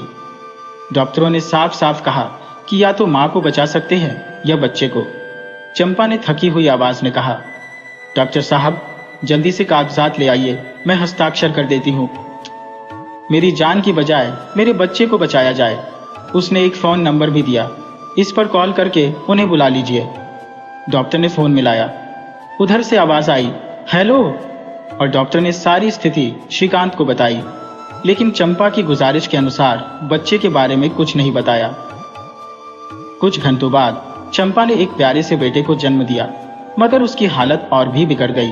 डॉक्टरों ने साफ साफ कहा कि या तो मां को बचा सकते हैं या बच्चे को। चंपा ने थकी हुई आवाज में कहा, डॉक्टर साहब जल्दी से कागजात ले आइए, मैं हस्ताक्षर कर देती हूँ। मेरी जान की बजाय मेरे बच्चे को बचाया जाए। उसने एक फोन नंबर भी दिया, इस पर कॉल करके उन्हें बुला लीजिए। डॉक्टर ने फोन मिलाया। उधर से आवाज आई, हेलो, और डॉक्टर ने सारी स्थिति श्रीकांत को बताई, लेकिन चंपा की गुजारिश के अनुसार बच्चे के बारे में कुछ नहीं बताया। कुछ घंटों बाद चंपा ने एक प्यारे से बेटे को जन्म दिया, मगर उसकी हालत और भी बिगड़ गई।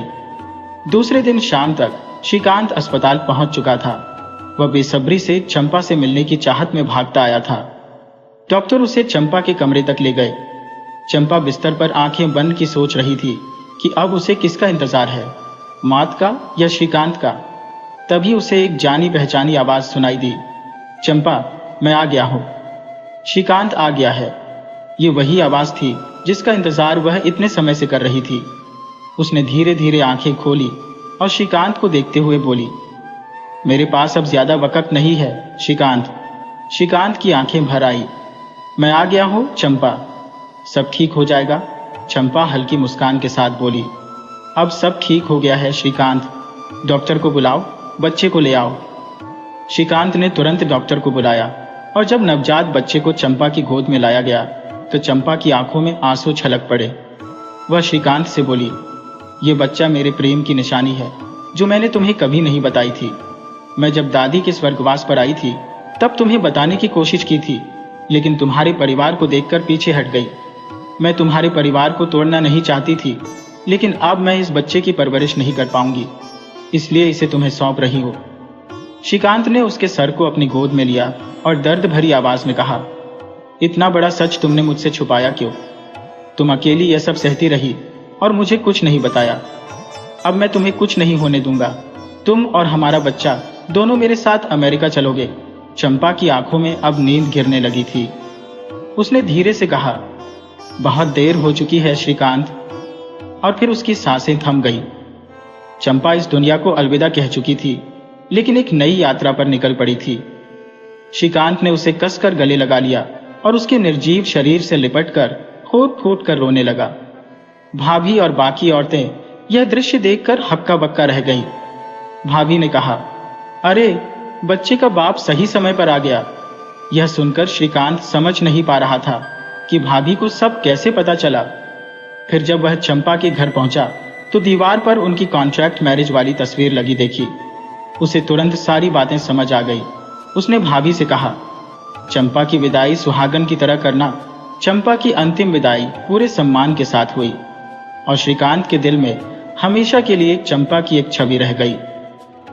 दूसरे दिन शाम तक श्रीकांत अस्पताल पहुंच चुका था। वह बेसब्री से चंपा से मिलने की चाहत में भागता आया था। डॉक्टर उसे चंपा के कमरे तक ले गए। चंपा बिस्तर पर आंखें बंद की सोच रही थी कि अब उसे किसका इंतजार है, मात का या श्रीकांत का। तभी उसे एक जानी पहचानी आवाज सुनाई दी, चंपा मैं आ गया हूं। श्रीकांत आ गया है, ये वही आवाज थी जिसका इंतजार वह इतने समय से कर रही थी। उसने धीरे धीरे आंखें खोली और श्रीकांत को देखते हुए बोली, मेरे पास अब ज्यादा वक्त नहीं है श्रीकांत। श्रीकांत की आंखें भर आई। मैं आ गया हूं चंपा, सब ठीक हो जाएगा। चंपा हल्की मुस्कान के साथ बोली, अब सब ठीक हो गया है श्रीकांत, डॉक्टर को बुलाओ, बच्चे को ले आओ। श्रीकांत ने तुरंत डॉक्टर को बुलाया और जब नवजात बच्चे को चंपा की गोद में लाया गया तो चंपा की आंखों में आंसू छलक पड़े। वह श्रीकांत से बोली, ये बच्चा मेरे प्रेम की निशानी है जो मैंने तुम्हें कभी नहीं बताई थी। मैं जब दादी के स्वर्गवास पर आई थी तब तुम्हें बताने की कोशिश की थी, लेकिन तुम्हारे परिवार को देखकर पीछे हट गई। मैं तुम्हारे परिवार को तोड़ना नहीं चाहती थी, लेकिन अब मैं इस बच्चे की परवरिश नहीं कर पाऊंगी, इसलिए इसे तुम्हें सौंप रही हूं। श्रीकांत ने उसके सर को अपनी गोद में लिया और दर्द भरी आवाज में कहा, इतना बड़ा सच तुमने मुझसे छुपाया क्यों? तुम अकेली यह सब सहती रही और मुझे कुछ नहीं बताया। अब मैं तुम्हें कुछ नहीं होने दूंगा। तुम और हमारा बच्चा दोनों मेरे साथ अमेरिका चलोगे। चंपा की आंखों में अब नींद गिरने लगी थी। उसने धीरे से कहा, बहुत देर हो चुकी है श्रीकांत, और फिर उसकी सांसें थम गई। चंपा इस दुनिया को अलविदा कह चुकी थी, लेकिन एक नई यात्रा पर निकल पड़ी थी। श्रीकांत ने उसे कसकर गले लगा लिया और उसके निर्जीव शरीर से लिपटकर फूट फूट कर रोने लगा। भाभी और बाकी औरतें यह दृश्य देखकर हक्का बक्का रह गईं। भाभी ने कहा, अरे बच्चे का बाप सही समय पर आ गया। यह सुनकर श्रीकांत समझ नहीं पा रहा था कि भाभी को सब कैसे पता चला। फिर जब वह चंपा के घर पहुंचा तो दीवार पर उनकी कॉन्ट्रैक्ट मैरिज वाली तस्वीर लगी देखी। उसे तुरंत सारी बातें समझ आ गई। उसने भाभी से कहा, चंपा की विदाई सुहागन की तरह करना। चंपा की अंतिम विदाई पूरे सम्मान के साथ हुई। और श्रीकांत के दिल में हमेशा के लिए चंपा की एक छवि रह गई।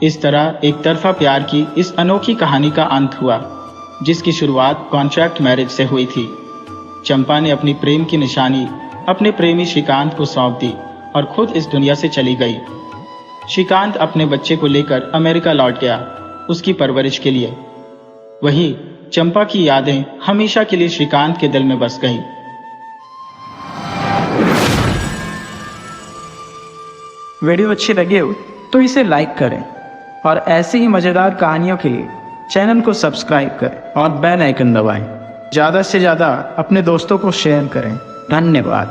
इस तरह एक तरफा प्यार की इस अनोखी कहानी का अंत हुआ, जिसकी शुरुआत कॉन्ट्रैक्ट मैरिज से हुई थी। चंपा ने अपनी प्रेम की निशानी अपने प्रेमी श्रीकांत को सौंप दी और खुद इस दुनिया से चली गई। श्रीकांत अपने बच्चे को लेकर अमेरिका लौट गया उसकी परवरिश के लिए। वहीं चंपा की यादें हमेशा के लिए श्रीकांत के दिल में बस गईं। वीडियो अच्छी लगी हो तो इसे लाइक करें और ऐसी ही मज़ेदार कहानियों के लिए चैनल को सब्सक्राइब करें और बेल आइकन दबाएं। ज़्यादा से ज़्यादा अपने दोस्तों को शेयर करें। धन्यवाद।